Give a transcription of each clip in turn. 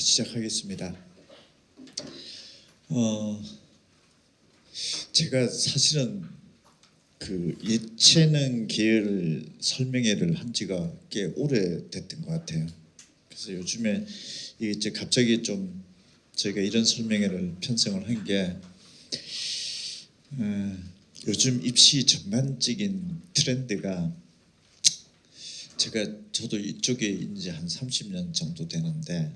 시작하겠습니다. 제가 사실은 그 예체능 계열 설명회를 한 지가 꽤 오래됐던 것 같아요. 그래서 요즘에 이제 갑자기 좀 저희가 이런 설명회를 편성을 한 게 요즘 입시 전반적인 트렌드가 저도 이쪽에 이제 한 30년 정도 되는데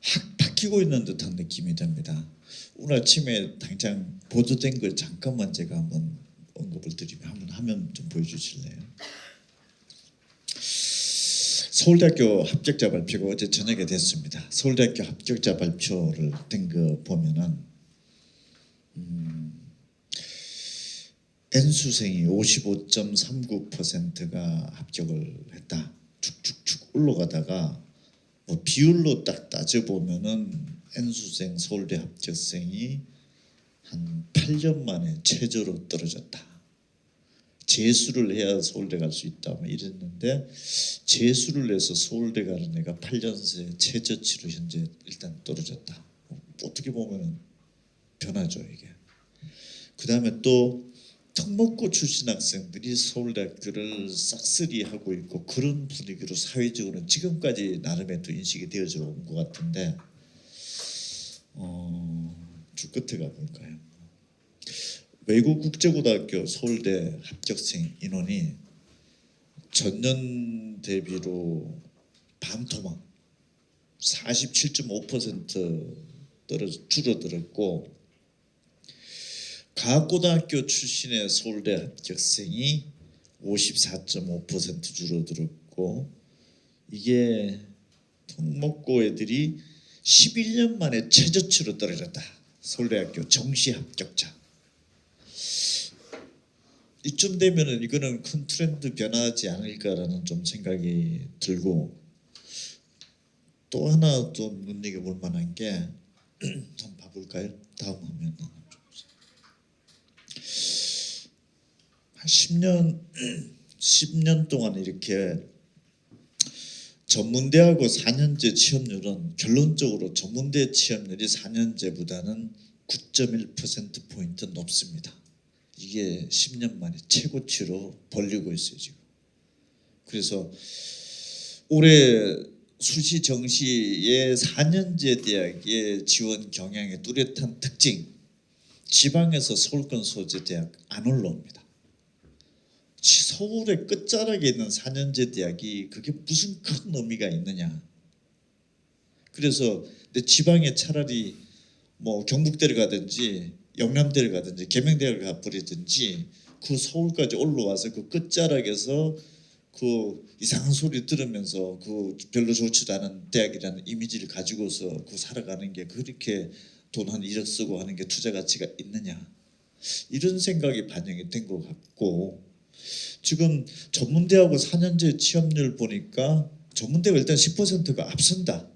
확 바뀌고 있는 듯한 느낌이 듭니다. 오늘 아침에 당장 보도된 걸 잠깐만 제가 한번 언급을 드리면 한번 화면 좀 보여주실래요? 서울대학교 합격자 발표가 어제 저녁에 됐습니다. 서울대학교 합격자 발표를 된 거 보면은 N수생이 55.39%가 합격을 했다. 쭉쭉쭉 올라가다가 뭐 비율로 딱 따져보면은 N수생 서울대 합격생이 한 8년 만에 최저로 떨어졌다. 재수를 해야 서울대 갈 수 있다 뭐 이랬는데 재수를 해서 서울대 가는 애가 8년 새 최저치로 현재 일단 떨어졌다. 어떻게 보면은 변하죠 이게. 그 다음에 또 특목고 출신 학생들이 서울대학교를 싹쓸이하고 있고 그런 분위기로 사회적으로는 지금까지 나름의 또 인식이 되어져 온 것 같은데 주 끝에 가볼까요? 외국 국제고등학교 서울대 합격생 인원이 전년 대비로 반토막 47.5% 줄어들었고 과학고등학교 출신의 서울대 합격생이 54.5% 줄어들었고 이게 특목고 애들이 11년 만에 최저치로 떨어졌다. 서울대학교 정시 합격자. 이쯤 되면은 이거는 큰 트렌드 변하지 않을까라는 좀 생각이 들고 또 하나 또 눈여겨볼 만한 게 한번 봐볼까요? 다음 화면. 한 10년 동안 이렇게 전문대하고 4년제 취업률은 결론적으로 전문대 취업률이 4년제보다는 9.1%포인트 높습니다. 이게 10년 만에 최고치로 벌리고 있어요 지금. 그래서 올해 수시 정시의 4년제 대학의 지원 경향의 뚜렷한 특징, 지방에서 서울권 소재 대학 안 올라옵니다. 서울의 끝자락에 있는 4년제 대학이 그게 무슨 큰 의미가 있느냐. 그래서 내 지방에 차라리 뭐 경북대를 가든지 영남대를 가든지 계명대를 가버리든지 그 서울까지 올라와서 그 끝자락에서 그 이상한 소리 들으면서 그 별로 좋지도 않은 대학이라는 이미지를 가지고서 그 살아가는 게 그렇게 돈 한 1억 쓰고 하는 게 투자 가치가 있느냐 이런 생각이 반영이 된 것 같고 지금 전문대하고 4년제 취업률 보니까 전문대가 일단 10%가 앞선다.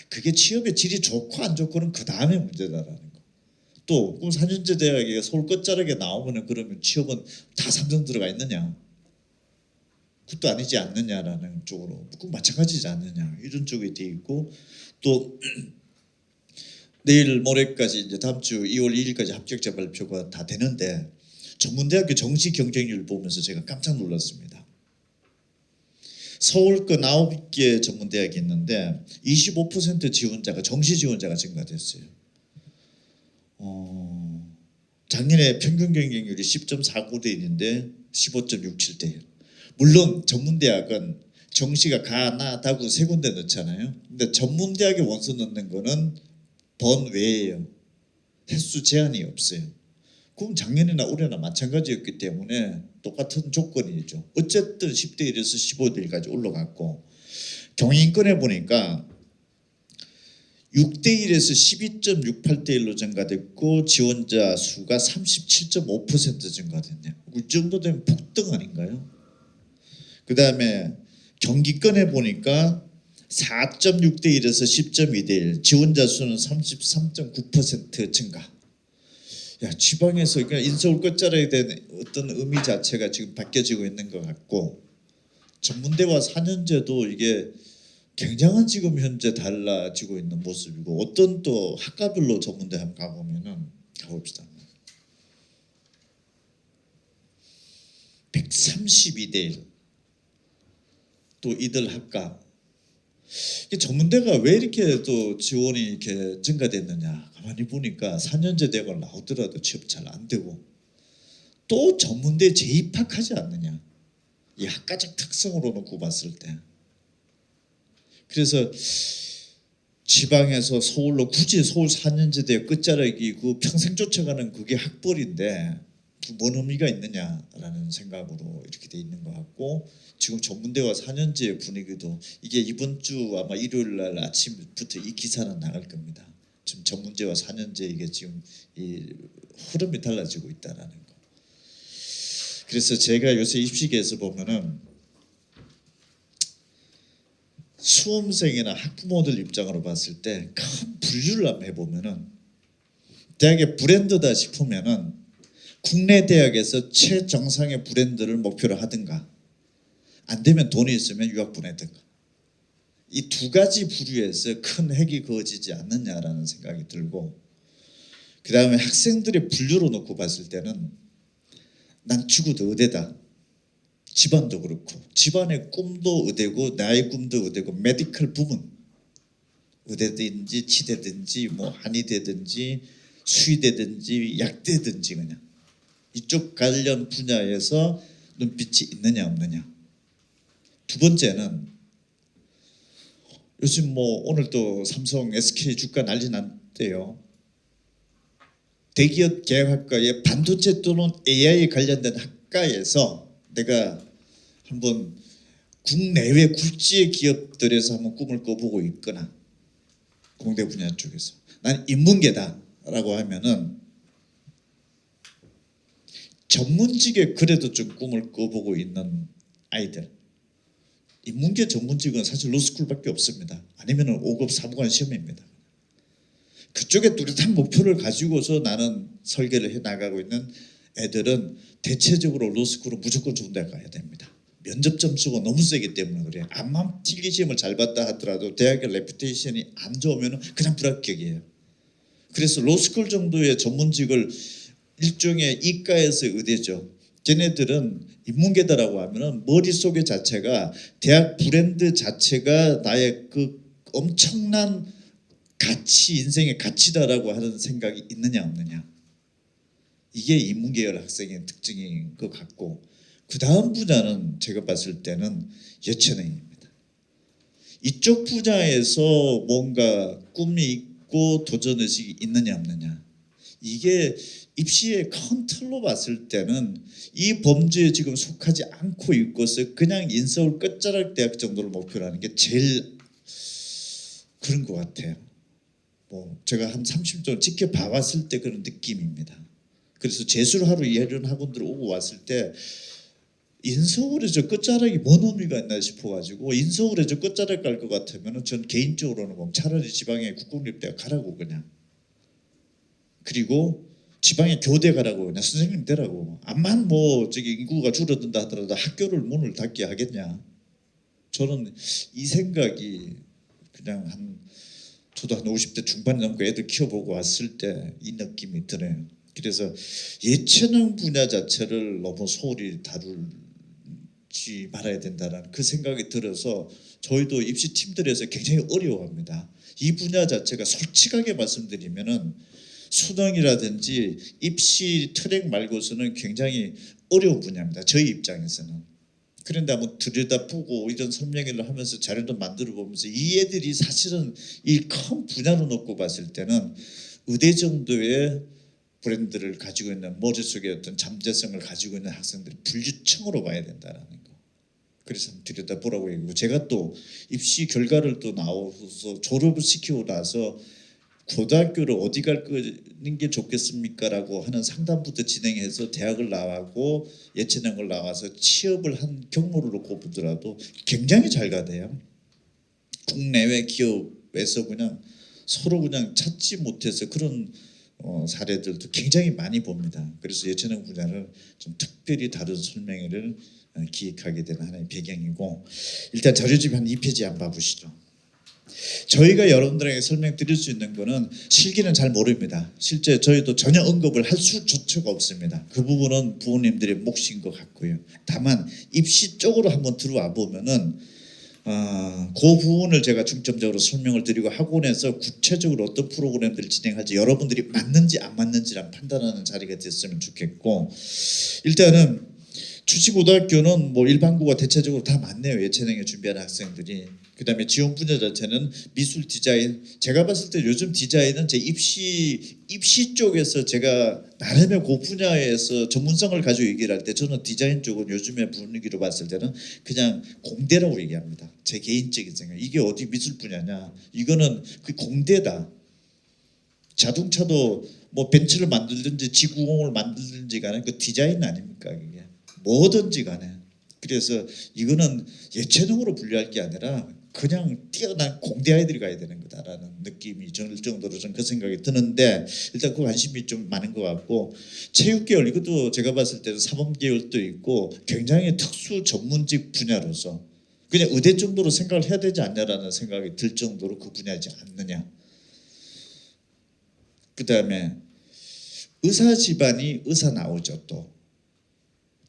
그게 취업의 질이 좋고 안 좋고는 그 다음에 문제다라는 거. 또 그럼 4년제 대학에 서울 끝자락에 나오면은 그러면 취업은 다 삼성 들어가 있느냐? 그것도 아니지 않느냐라는 쪽으로 그 마찬가지지 않느냐 이런 쪽이 돼 있고 또 내일 모레까지 이제 다음 주 2월 2일까지 합격자 발표가 다 되는데 전문대학교 정시 경쟁률 보면서 제가 깜짝 놀랐습니다. 서울권 9개 전문대학이 있는데 25% 지원자가 정시 지원자가 증가됐어요. 작년에 평균 경쟁률이 10.49대 1인데 15.67대 1. 물론 전문대학은 정시가 가, 나, 다구 세 군데 넣잖아요. 근데 전문대학에 원서 넣는 거는 번외예요. 횟수 제한이 없어요. 그럼 작년이나 올해나 마찬가지였기 때문에 똑같은 조건이죠. 어쨌든 10대 1에서 15대 1까지 올라갔고 경인권에 보니까 6대 1에서 12.68대 1로 증가됐고 지원자 수가 37.5% 증가됐네요. 이 정도 되면 폭등 아닌가요? 그 다음에 경기권에 보니까 4.6대 1에서 10.2대 1 지원자 수는 33.9% 증가. 야, 지방에서 그냥 인서울 끝자락에 대한 어떤 의미 자체가 지금 바뀌어지고 있는 것 같고 전문대와 4년제도 이게 굉장한 지금 현재 달라지고 있는 모습이고, 어떤 또 학과별로 전문대 한번 가보면은, 가봅시다. 132대 1. 또 이들 학과. 전문대가 왜 이렇게 또 지원이 이렇게 증가됐느냐, 가만히 보니까 4년제 대학을 나오더라도 취업 잘 안 되고, 또 전문대 재입학하지 않느냐, 이 학과적 특성으로 놓고 봤을 때. 그래서 지방에서 서울로 굳이 서울 4년제 대학 끝자락이 그 평생 쫓아가는 그게 학벌인데 뭔 의미가 있느냐라는 생각으로 이렇게 돼 있는 것 같고, 지금 전문대와 4년제 분위기도 이게 이번 주 아마 일요일 날 아침부터 이 기사는 나갈 겁니다. 지금 전문제와 4년제 이게 지금 이 흐름이 달라지고 있다라는 거. 그래서 제가 요새 입시계에서 보면은 수험생이나 학부모들 입장으로 봤을 때 큰 분류를 한번 해보면은, 대학의 브랜드다 싶으면은 국내 대학에서 최정상의 브랜드를 목표로 하든가, 안 되면 돈이 있으면 유학 보내든가, 이 두 가지 부류에서 큰 획이 그어지지 않느냐라는 생각이 들고, 그 다음에 학생들의 분류로 놓고 봤을 때는 난 죽어도 의대다. 집안도 그렇고, 집안의 꿈도 의대고 나의 꿈도 의대고, 메디컬 부문, 의대든지 치대든지 뭐 한의대든지 수의대든지 약대든지 그냥 이쪽 관련 분야에서 눈빛이 있느냐 없느냐. 두 번째는 요즘 뭐 오늘 또 삼성, SK 주가 난리 났대요. 대기업 계약학과에 반도체 또는 AI 관련된 학과에서 내가 한번 국내외 굴지의 기업들에서 한번 꿈을 꿔보고 있거나, 공대 분야 쪽에서 난 인문계다라고 하면은 전문직에 그래도 좀 꿈을 꿔보고 있는 아이들, 인문계 전문직은 사실 로스쿨밖에 없습니다. 아니면은 5급 사무관 시험입니다. 그쪽에 뚜렷한 목표를 가지고서 나는 설계를 해 나가고 있는 애들은 대체적으로 로스쿨은 무조건 좋은 데 가야 됩니다. 면접 점수가 너무 세기 때문에 그래요. 암만 필기 시험을 잘 봤다 하더라도 대학의 레퓨테이션이 안 좋으면 그냥 불합격이에요. 그래서 로스쿨 정도의 전문직을, 일종의 이과에서 의대죠. 걔네들은 인문계다라고 하면은 머릿속의 자체가 대학 브랜드 자체가 나의 그 엄청난 가치, 인생의 가치다라고 하는 생각이 있느냐 없느냐. 이게 인문계열 학생의 특징인 것 같고, 그 다음 분야는 제가 봤을 때는 예체능입니다. 이쪽 분야에서 뭔가 꿈이 있고 도전의식이 있느냐 없느냐. 이게 입시의 큰 틀로 봤을 때는 이 범주에 지금 속하지 않고 있고서 그냥 인서울 끝자락 대학 정도를 목표로 하는 게 제일 그런 것 같아요. 뭐 제가 한 30년 지켜봐 왔을 때 그런 느낌입니다. 그래서 재수를 하러 이런 학원들 오고 왔을 때 인서울에 저 끝자락이 뭔 의미가 있나 싶어가지고, 인서울에 저 끝자락 갈 것 같으면 전 개인적으로는 뭐 차라리 지방의 국공립대학 가라고 그냥, 그리고 지방에 교대 가라고 그냥 선생님 되라고. 암만 뭐 저기 인구가 줄어든다 하더라도 학교를 문을 닫게 하겠냐. 저는 이 생각이 그냥 저도 한 50대 중반 넘고 애들 키워보고 왔을 때 이 느낌이 드네요. 그래서 예체능 분야 자체를 너무 소홀히 다루지 말아야 된다는 그 생각이 들어서 저희도 입시팀들에서 굉장히 어려워합니다. 이 분야 자체가 솔직하게 말씀드리면은 수능이라든지 입시 트랙 말고서는 굉장히 어려운 분야입니다. 저희 입장에서는. 그런데 한번 들여다보고 이런 설명회를 하면서 자료도 만들어 보면서 이 애들이 사실은 이 큰 분야로 놓고 봤을 때는 의대 정도의 브랜드를 가지고 있는, 머릿속에 어떤 잠재성을 가지고 있는 학생들이 분류층으로 봐야 된다는 거. 그래서 들여다보라고 얘기하고, 제가 또 입시 결과를 또 나와서 졸업을 시키고 나서 고등학교를 어디 갈 거는 게 좋겠습니까라고 하는 상담부터 진행해서 대학을 나가고 예체능을 나와서 취업을 한 경로를 놓고 보더라도 굉장히 잘 가대요. 국내외 기업에서 그냥 서로 그냥 찾지 못해서 그런 사례들도 굉장히 많이 봅니다. 그래서 예체능 분야를 좀 특별히 다룬 설명회를 기획하게 된 하나의 배경이고, 일단 자료집 한 2페이지 한번 봐보시죠. 저희가 여러분들에게 설명드릴 수 있는 거는 실기는 잘 모릅니다. 실제 저희도 전혀 언급을 할 수조차가 없습니다. 그 부분은 부모님들의 몫인 것 같고요. 다만 입시 쪽으로 한번 들어와 보면은 그 부분을 제가 중점적으로 설명을 드리고 학원에서 구체적으로 어떤 프로그램들을 진행할지 여러분들이 맞는지 안 맞는지를 판단하는 자리가 됐으면 좋겠고, 일단은 주치고등학교는 뭐 일반고가 대체적으로 다 맞네요. 예체능에 준비하는 학생들이. 그다음에 지원 분야 자체는 미술 디자인. 제가 봤을 때 요즘 디자인은 제 입시 쪽에서 제가 나름의 그 분야에서 전문성을 가지고 얘기를 할 때 저는 디자인 쪽은 요즘의 분위기로 봤을 때는 그냥 공대라고 얘기합니다. 제 개인적인 생각. 이게 어디 미술 분야냐? 이거는 그 공대다. 자동차도 뭐 벤츠를 만들든지 지구공을 만들든지 간에 그 디자인 아닙니까? 이게 뭐든지 간에. 그래서 이거는 예체능으로 분류할 게 아니라 그냥 뛰어난 공대 아이들이 가야 되는 거다라는 느낌이 들 정도로 전 그 생각이 드는데, 일단 그 관심이 좀 많은 것 같고, 체육계열 이것도 제가 봤을 때는 사범계열도 있고 굉장히 특수 전문직 분야로서 그냥 의대 정도로 생각을 해야 되지 않냐라는 생각이 들 정도로 그 분야이지 않느냐. 그 다음에 의사 집안이 의사 나오죠. 또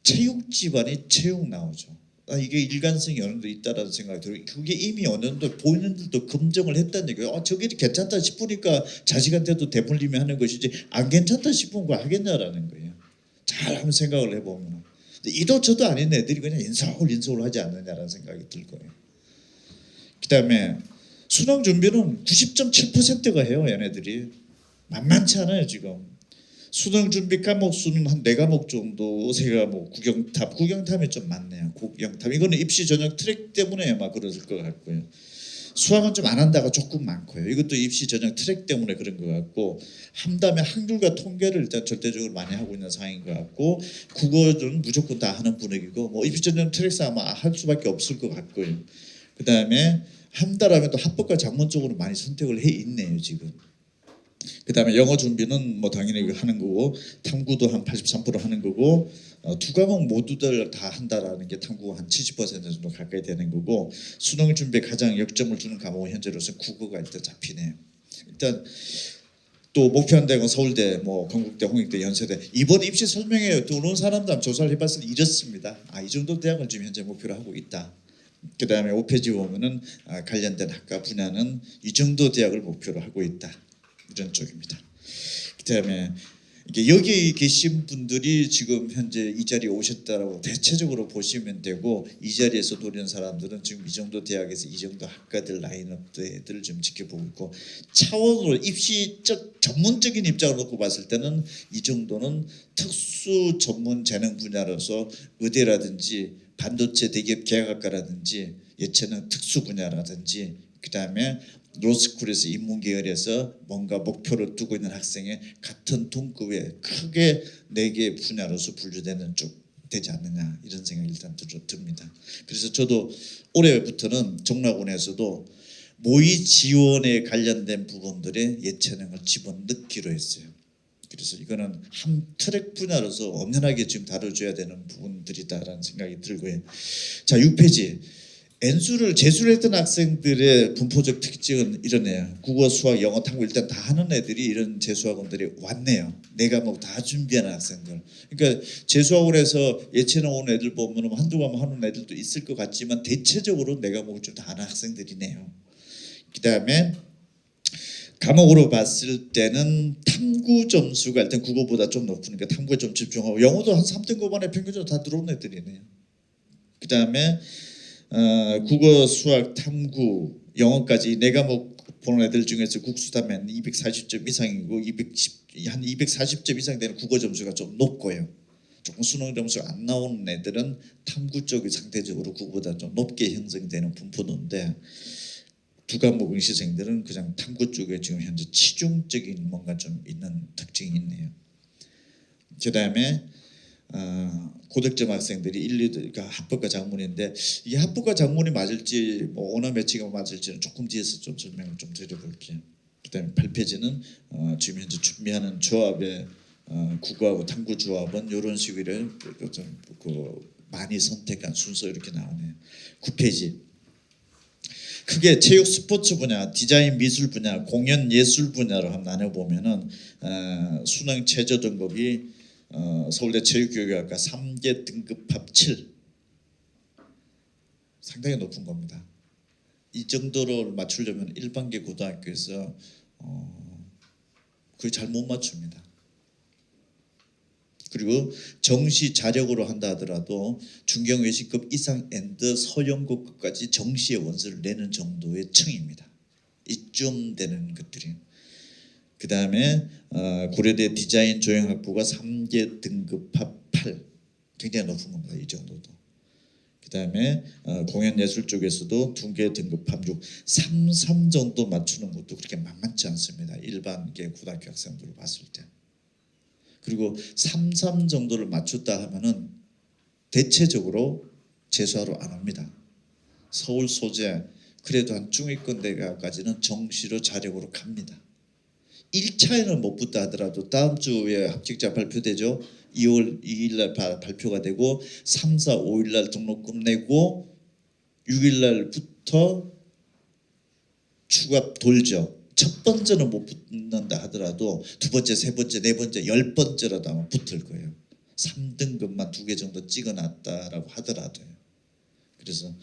체육 집안이 체육 나오죠. 이게 일관성이 어느 정도 있다라는 생각이 들어요. 그게 이미 어느 정도 본인들도 검증을 했다는 얘기예요. 저게 괜찮다 싶으니까 자식한테도 대물림이 하는 것이지 안 괜찮다 싶으면 그거 하겠냐라는 거예요. 잘 한번 생각을 해보면 이도 저도 아닌 애들이 그냥 인서울 하지 않느냐라는 생각이 들 거예요. 그 다음에 수능 준비는 90.7%가 해요. 얘네들이 만만치 않아요 지금. 수능 준비 과목 수는 한 4과목 정도, 3과목, 국영탐이 좀 많네요. 국영탐 이거는 입시 전형 트랙 때문에 아마 그랬을 것 같고요. 수학은 좀 안 한다가 조금 많고요. 이것도 입시 전형 트랙 때문에 그런 것 같고, 한다음에 한글과 통계를 일단 절대적으로 많이 하고 있는 상황인 것 같고, 국어는 무조건 다 하는 분위기고, 뭐 입시 전형 트랙상 아마 할 수밖에 없을 것 같고요. 그 다음에 한다라면 또 합법과 작문 쪽으로 많이 선택을 해 있네요 지금. 그 다음에 영어 준비는 뭐 당연히 하는 거고, 탐구도 한 83% 하는 거고, 두 과목 모두들 다 한다라는 게 탐구가 한 70% 정도 가까이 되는 거고, 수능 준비에 가장 역점을 주는 과목은 현재로서 국어가 일단 잡히네요. 일단 또 목표한 대학은 서울대, 뭐 건국대, 홍익대, 연세대. 이번 입시 설명회에 들어온 사람들 조사를 해봤을 때 이렇습니다. 이 정도 대학을 지금 현재 목표로 하고 있다. 그 다음에 5페이지 보면은 관련된 학과 분야는 이 정도 대학을 목표로 하고 있다. 이런 쪽입니다. 그다음에 여기 계신 분들이 지금 현재 이 자리에 오셨다라고 대체적으로 보시면 되고, 이 자리에서 노리는 사람들은 지금 이 정도 대학에서 이 정도 학과들 라인업들을 좀 지켜보고 있고, 차원으로 입시적 전문적인 입장을 놓고 봤을 때는 이 정도는 특수 전문 재능 분야로서 의대라든지 반도체 대기업 계약학과라든지 예체능 특수 분야라든지, 그 다음에 로스쿨에서 인문계열에서 뭔가 목표를 두고 있는 학생의 같은 동급의 크게 4개 분야로서 분류되는 쪽 되지 않느냐, 이런 생각이 일단 듭니다. 그래서 저도 올해부터는 정락원에서도 모의 지원에 관련된 부분들의 예체능을 집어넣기로 했어요. 그래서 이거는 한 트랙 분야로서 엄연하게 지금 다뤄줘야 되는 부분들이다라는 생각이 들고요. 자, 6페이지. N수를 재수를 했던 학생들의 분포적 특징은 이러네요. 국어, 수학, 영어, 탐구 일단 다 하는 애들이 이런 재수학원들이 왔네요. 4과목 다 준비하는 학생들. 그러니까 재수학원에서 예체능 온 애들 보면 한두 과목 하는 애들도 있을 것 같지만 대체적으로 4과목을 좀 다 하는 학생들이네요. 그 다음에 과목으로 봤을 때는 탐구 점수가 일단 국어보다 좀 높으니까 탐구에 좀 집중하고, 영어도 한 3등 고반에 평균적으로 다 들어온 애들이네요. 그 다음에 국어, 수학, 탐구, 영어까지 4과목 보는 애들 중에서 국수다면 240점 이상이고, 한 240점 이상 되는 국어 점수가 좀 높고요. 조금 수능 점수가 안 나오는 애들은 탐구 쪽이 상대적으로 국어보다 좀 높게 형성되는 분포도인데, 2과목 응시생들은 그냥 탐구 쪽에 지금 현재 치중적인 뭔가 좀 있는 특징이 있네요. 그 다음에 고득점 학생들이 1, 2, 그러니까 합법과 작문인데, 이게 합법과 작문이 맞을지 뭐 언어 매치가 맞을지는 조금 뒤에서 좀 설명을 좀 드려볼게요. 그다음에 8페이지는 지금 현재 준비하는 조합의 국어하고 탐구 조합은 이런 식으로 좀 많이 선택한 순서 이렇게 나오네요. 9페이지. 크게 체육 스포츠 분야, 디자인 미술 분야, 공연 예술 분야로 한번 나눠보면은 수능 최저 등급이 서울대 체육교육학과 3개 등급 합 7, 상당히 높은 겁니다. 이 정도를 맞추려면 일반계 고등학교에서 거의 잘 못 맞춥니다. 그리고 정시 자력으로 한다 하더라도 중경외신급 이상 앤드 서영고급까지 정시의 원서를 내는 정도의 층입니다. 이쯤 되는 것들이. 그 다음에 고려대 디자인 조형학부가 3개 등급 합 8, 굉장히 높은 겁니다. 이 정도도. 그 다음에 공연예술 쪽에서도 2개 등급 합 6, 3 정도 맞추는 것도 그렇게 만만치 않습니다. 일반계 고등학교 학생들을 봤을 때. 그리고 3 정도를 맞췄다 하면은 대체적으로 재수하러 안 옵니다. 서울 소재 그래도 한 중위권 대학까지는 정시로 자력으로 갑니다. 1차에는 못 붙다 하더라도 다음 주에 합격자 발표되죠. 2월 2일 날 발표가 되고 3, 4, 5일 날 등록금 내고 6일 날부터 추가 돌죠. 첫 번째는 못 붙는다 하더라도 두 번째, 세 번째, 네 번째, 10번째라도 아마 붙을 거예요. 3등급만 2개 정도 찍어놨다라고 하더라도요. 그래서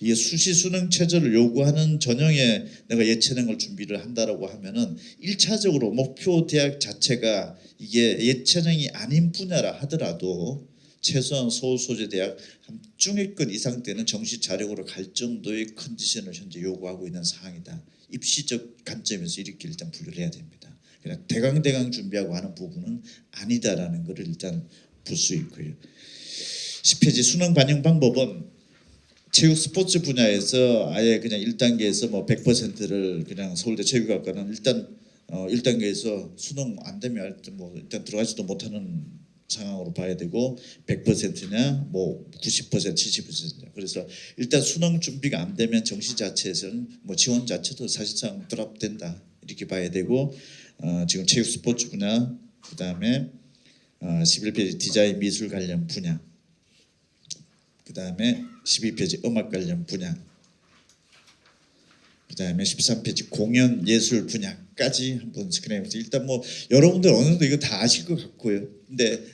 이게 수시 수능 최저를 요구하는 전형에 내가 예체능을 준비를 한다라고 하면은 1차적으로 목표 대학 자체가 이게 예체능이 아닌 분야라 하더라도 최소한 서울 소재 대학 한 중위권 이상 되는 정시 자력으로 갈 정도의 컨디션을 현재 요구하고 있는 상황이다. 입시적 관점에서 이렇게 일단 분류를 해야 됩니다. 그냥 대강 준비하고 하는 부분은 아니다라는 것을 일단 볼 수 있고요. 10페이지 수능 반영 방법은 체육 스포츠 분야에서 아예 그냥 1단계에서 뭐 100%를 그냥 서울대 체육학과는 일단 1단계에서 수능 안 되면 일단 들어가지도 못하는 상황으로 봐야 되고 100%냐 뭐 90% 70%냐 그래서 일단 수능 준비가 안 되면 정시 자체에서는 뭐 지원 자체도 사실상 드랍된다 이렇게 봐야 되고 지금 체육 스포츠 분야 그다음에 11페이지 디자인 미술 관련 분야 그다음에 12페이지 음악 관련 분야 그다음에 13페이지 공연 예술 분야까지 한번 스크린해보세요. 일단 뭐 여러분들 어느 정도 이거 다 아실 것 같고요. 근데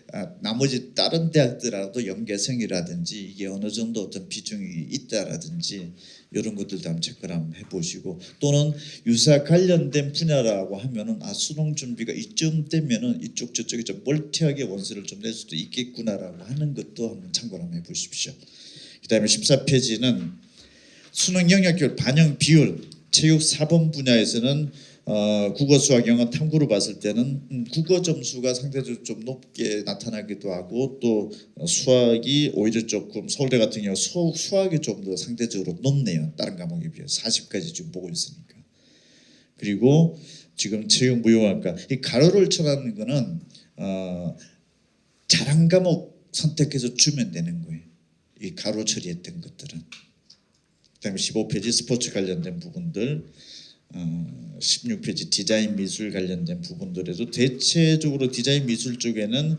나머지 다른 대학들하고도 연계성이라든지 이게 어느 정도 어떤 비중이 있다라든지 이런 것들도 한번 체크를 한번 해보시고 또는 유사 관련된 분야라고 하면은 수능 준비가 이쯤 되면은 이쪽 저쪽에 좀 멀티하게 원서를 좀 낼 수도 있겠구나라고 하는 것도 한번 참고를 한번 해보십시오. 그다음에 14페이지는 수능 영역별 반영 비율 체육 4번 분야에서는 국어 수학 영어 탐구로 봤을 때는 국어 점수가 상대적으로 좀 높게 나타나기도 하고 또 수학이 오히려 조금 서울대 같은 경우 수학이 좀 더 상대적으로 높네요. 다른 과목에 비해서 40까지 지금 보고 있으니까. 그리고 지금 체육무용학과 이 가로를 쳐라는 거는 잘한 과목 선택해서 주면 되는 거예요. 이 가로 처리했던 것들은. 그다음에 15페이지 스포츠 관련된 부분들 16페이지 디자인 미술 관련된 부분들에도 대체적으로 디자인 미술 쪽에는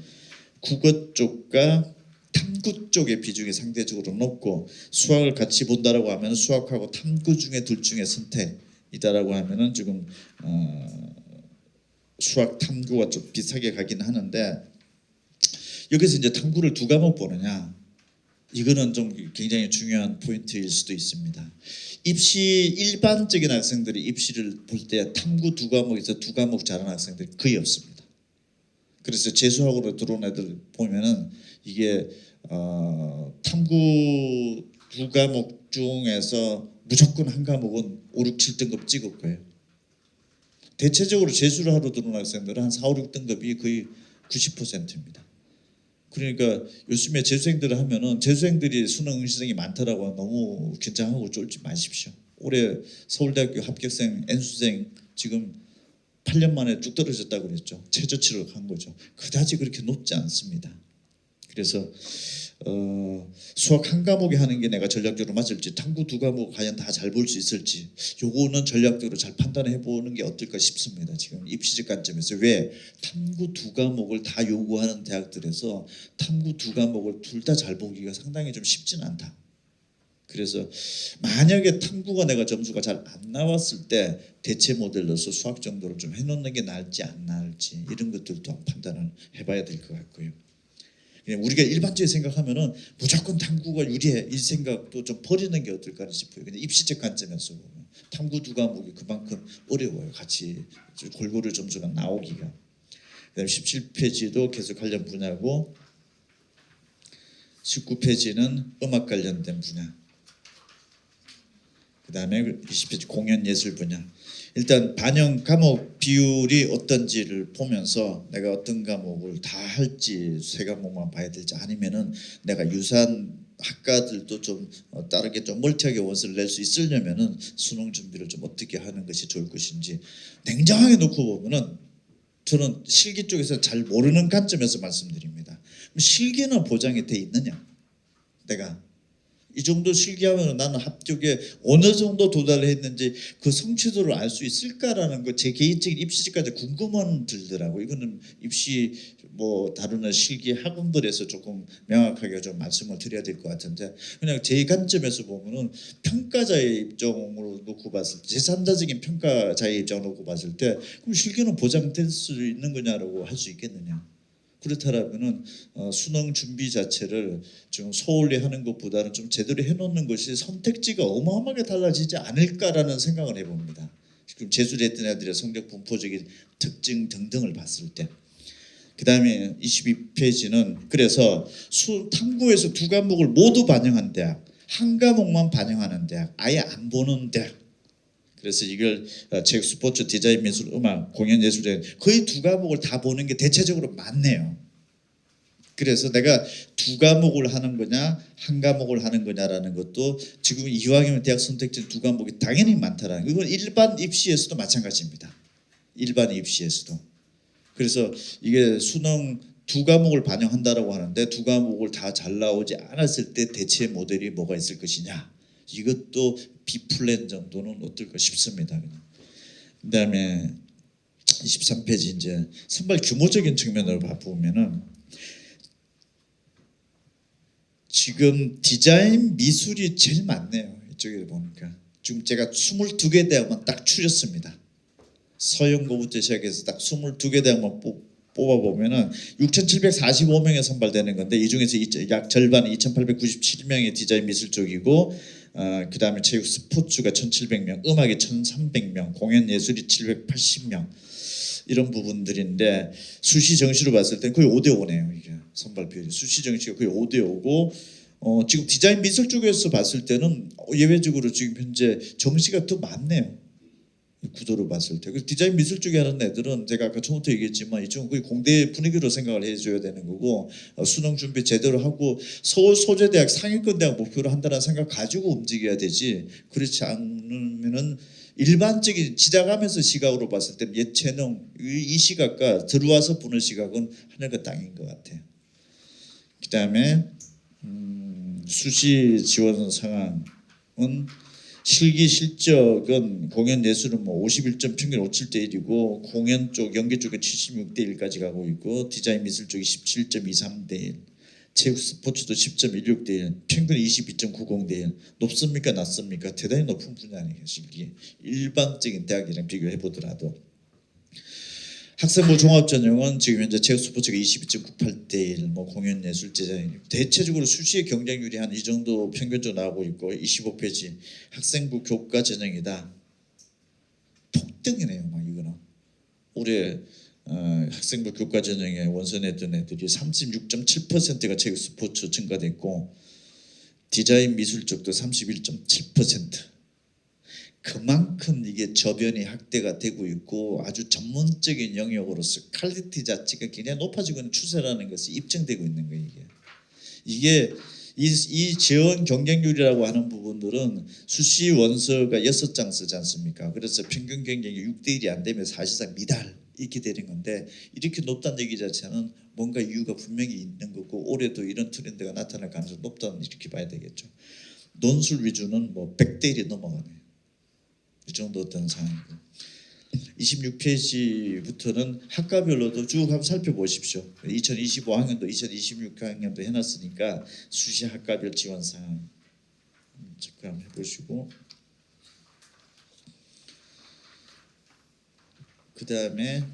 국어 쪽과 탐구 쪽의 비중이 상대적으로 높고 수학을 같이 본다라고 하면 수학하고 탐구 중에 둘 중에 선택이다라고 하면은 지금 수학 탐구가 좀 비슷하게 가긴 하는데 여기서 이제 탐구를 2과목 보느냐 이거는 좀 굉장히 중요한 포인트일 수도 있습니다. 입시 일반적인 학생들이 입시를 볼 때 탐구 2과목에서 2과목 잘하는 학생들이 거의 없습니다. 그래서 재수학으로 들어온 애들 보면은 이게 탐구 2과목 중에서 무조건 한 과목은 5, 6, 7등급 찍을 거예요. 대체적으로 재수를 하러 들어온 학생들은 한 4, 5, 6등급이 거의 90%입니다. 그러니까 요즘에 재수생들을 하면은 재수생들이 수능 응시생이 많더라고 너무 긴장하고 쫄지 마십시오. 올해 서울대학교 합격생 N수생 지금 8년 만에 뚝 떨어졌다고 그랬죠. 최저치를 간 거죠. 그다지 그렇게 높지 않습니다. 그래서 수학 한 과목에 하는 게 내가 전략적으로 맞을지 탐구 2과목 과연 다 잘 볼 수 있을지 요거는 전략적으로 잘 판단해 보는 게 어떨까 싶습니다. 지금 입시적 관점에서 왜 탐구 2과목을 다 요구하는 대학들에서 탐구 2과목을 둘 다 잘 보기가 상당히 좀 쉽지는 않다. 그래서 만약에 탐구가 내가 점수가 잘 안 나왔을 때 대체 모델로서 수학 정도를 좀 해놓는 게 나을지 안 나을지 이런 것들도 판단을 해봐야 될 것 같고요. 그냥 우리가 일반적으로 생각하면은 무조건 탐구가 유리해 이 생각도 좀 버리는 게 어떨까 싶어요. 근데 입시적 관점에서 보면 탐구 두 과목이 그만큼 어려워요. 같이 골고루 점수가 나오기가. 그다음 17페이지도 계속 관련 분야고 19페이지는 음악 관련된 분야. 그다음에 20페이지 공연 예술 분야. 일단 반영 과목 비율이 어떤지를 보면서 내가 어떤 과목을 다 할지 세 과목만 봐야 될지 아니면은 내가 유사한 학과들도 좀 다르게 좀 멀티하게 원서를 낼 수 있으려면은 수능 준비를 좀 어떻게 하는 것이 좋을 것인지 냉정하게 놓고 보면은 저는 실기 쪽에서 잘 모르는 관점에서 말씀드립니다. 실기는 보장이 돼 있느냐? 내가 이 정도 실기하면 나는 합격에 어느 정도 도달했는지 그 성취도를 알 수 있을까라는 거 제 개인적인 입시까지 궁금한 들더라고. 이거는 입시 뭐 다루는 실기 학원들에서 조금 명확하게 좀 말씀을 드려야 될 것 같은데 그냥 제 관점에서 보면은 평가자의 입장으로 놓고 봤을 때 제3자적인 평가자의 입장으로 놓고 봤을 때 그럼 실기는 보장될 수 있는 거냐라고 할 수 있겠느냐? 그렇다면은 수능 준비 자체를 좀 소홀히 하는 것보다는 좀 제대로 해놓는 것이 선택지가 어마어마하게 달라지지 않을까라는 생각을 해봅니다. 지금 재수했던 애들의 성적 분포적인 특징 등등을 봤을 때. 그 다음에 22페이지는 그래서 탐구에서 두 과목을 모두 반영한 대학, 한 과목만 반영하는 대학, 아예 안 보는 대학. 그래서 이걸 책 스포츠 디자인 미술 음악 공연 예술 거의 두 과목을 다 보는 게 대체적으로 많네요. 그래서 내가 두 과목을 하는 거냐 한 과목을 하는 거냐라는 것도 지금 이왕이면 대학 선택지 두 과목이 당연히 많다라는 이건 일반 입시에서도 마찬가지입니다. 일반 입시에서도. 그래서 이게 수능 두 과목을 반영한다라고 하는데 두 과목을 다 잘 나오지 않았을 때 대체 모델이 뭐가 있을 것이냐 이것도 B플랜 정도는 어떨까 싶습니다. 그다음에 23페이지 이제 선발 규모적인 측면으로 보면은 지금 디자인 미술이 제일 많네요. 이쪽에 보니까 지금 제가 22개 대학만 딱 추렸습니다. 서영고부터 시작해서 딱 22개 대학만 뽑아보면은 6,745명에 선발되는 건데 이 중에서 약 절반이 2,897명의 디자인 미술 쪽이고 그 다음에 체육 스포츠가 1,700명, 음악이 1,300명, 공연 예술이 780명 이런 부분들인데 수시 정시로 봤을 때 거의 5대5네요. 이게 선발 비율이 수시 정시가 거의 5대5고 지금 디자인 미술 쪽에서 봤을 때는 예외적으로 지금 현재 정시가 더 많네요. 구도로 봤을 때. 그래서 디자인 미술 쪽에 하는 애들은 제가 아까 처음부터 얘기했지만 이쪽은 거의 공대 분위기로 생각을 해줘야 되는 거고 수능 준비 제대로 하고 서울 소재대학 상위권 대학 목표로 한다는 생각 가지고 움직여야 되지 그렇지 않으면은 일반적인 지나가면서 시각으로 봤을 때 예체능 이 시각과 들어와서 보는 시각은 하늘과 땅인 것 같아요. 그 다음에 수시 지원 상황은 실기 실적은 공연 예술은 뭐 51점 평균 57대 1이고 공연 쪽 연기 쪽에 76대 1까지 가고 있고 디자인 미술 쪽이 17.23대 1, 체육 스포츠도 10.16대 1, 평균 22.90대 1. 높습니까 낮습니까? 대단히 높은 분야 아니에요 실기. 일반적인 대학이랑 비교해 보더라도. 학생부 종합전형은 지금 현재 체육 스포츠가 22.98대 1, 뭐 공연 예술 디자인 대체적으로 수시의 경쟁률이 한 이 정도 평균적으로 나오고 있고 25페이지 학생부 교과 전형이다. 폭등이네요, 막 이거는. 올해 학생부 교과 전형에 원서 냈던 애들이 36.7%가 체육 스포츠 증가됐고 디자인 미술 쪽도 31.7%. 그만큼 이게 저변이 확대가 되고 있고 아주 전문적인 영역으로서 퀄리티 자체가 굉장히 높아지고 있는 추세라는 것이 입증되고 있는 거예요. 이게 이 지원 경쟁률이라고 하는 부분들은 수시 원서가 6장 쓰지 않습니까? 그래서 평균 경쟁이 6대 1이 안 되면 사실상 미달 이렇게 되는 건데 이렇게 높다는 얘기 자체는 뭔가 이유가 분명히 있는 거고 올해도 이런 트렌드가 나타날 가능성이 높다는 이렇게 봐야 되겠죠. 논술 위주는 뭐 100대 1이 넘어가네요. 이 정도 어떤 상황이고 26페이지부터는 학과별로도 쭉 한번 살펴보십시오. 2025학년도 2026학년도 해놨으니까 수시 학과별 지원 사항 체크 한번 해보시고, 그 다음에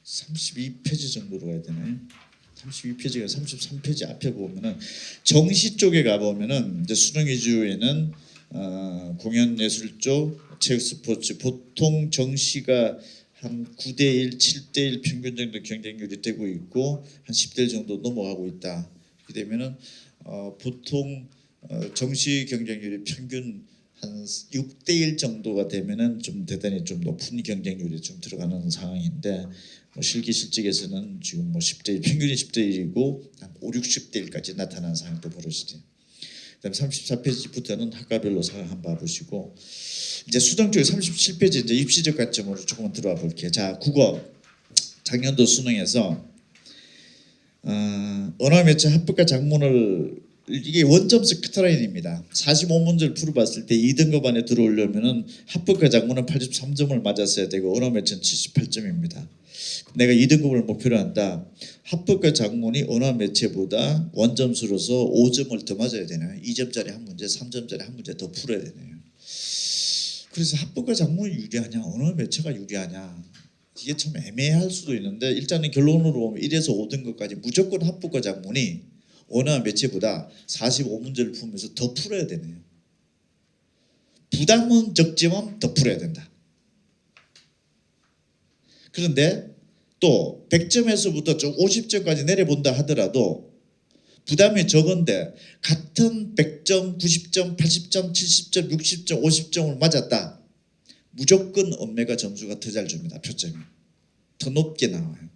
32페이지 정도로 가야 되나요? 32페이지가 33페이지 앞에 보면은 정시 쪽에 가 보면은 이제 수능 위주에는 공연 예술 쪽, 체육 스포츠 보통 정시가 한 9대1, 7대1 평균 정도 경쟁률이 되고 있고 한 10대1 정도 넘어가고 있다. 이렇게 되면은 보통 정시 경쟁률이 평균 한 6대1 정도가 되면은 좀 대단히 좀 높은 경쟁률이 좀 들어가는 상황인데 뭐 실기 실직에서는 지금 뭐 10대1 평균이 10대1이고 한 5, 60대1까지 나타나는 상황도 벌어지죠. 그다음 34페이지부터는 학과별로 한번 봐보시고 이제 수능 쪽에 37페이지 이제 입시적 관점으로 조금 들어와 볼게요. 자, 국어 작년도 수능에서 언어 매체 합격과 작문을 이게 원점수 커트라인입니다. 45문제를 풀어봤을 때 2등급 안에 들어오려면은 합격과 작문은 83점을 맞았어야 되고 언어 매체는 78점입니다. 내가 2등급을 목표로 한다. 합격과 작문이 언어 매체보다 원점수로서 5점을 더 맞아야 되나요? 2점짜리 한 문제, 3점짜리 한 문제 더 풀어야 되네요. 그래서 합격과 작문이 유리하냐, 언어 매체가 유리하냐, 이게 참 애매할 수도 있는데 일단은 결론으로 보면 1에서 5등급까지 무조건 합격과 작문이 언어 매체보다 45문제를 풀면서 더 풀어야 되네요. 부담은 적지만 더 풀어야 된다. 그런데 또 100점에서부터 좀 50점까지 내려본다 하더라도 부담이 적은데 같은 100점, 90점, 80점, 70점, 60점, 50점을 맞았다. 무조건 엄매가 점수가 더 잘 줍니다. 표점이 더 높게 나와요.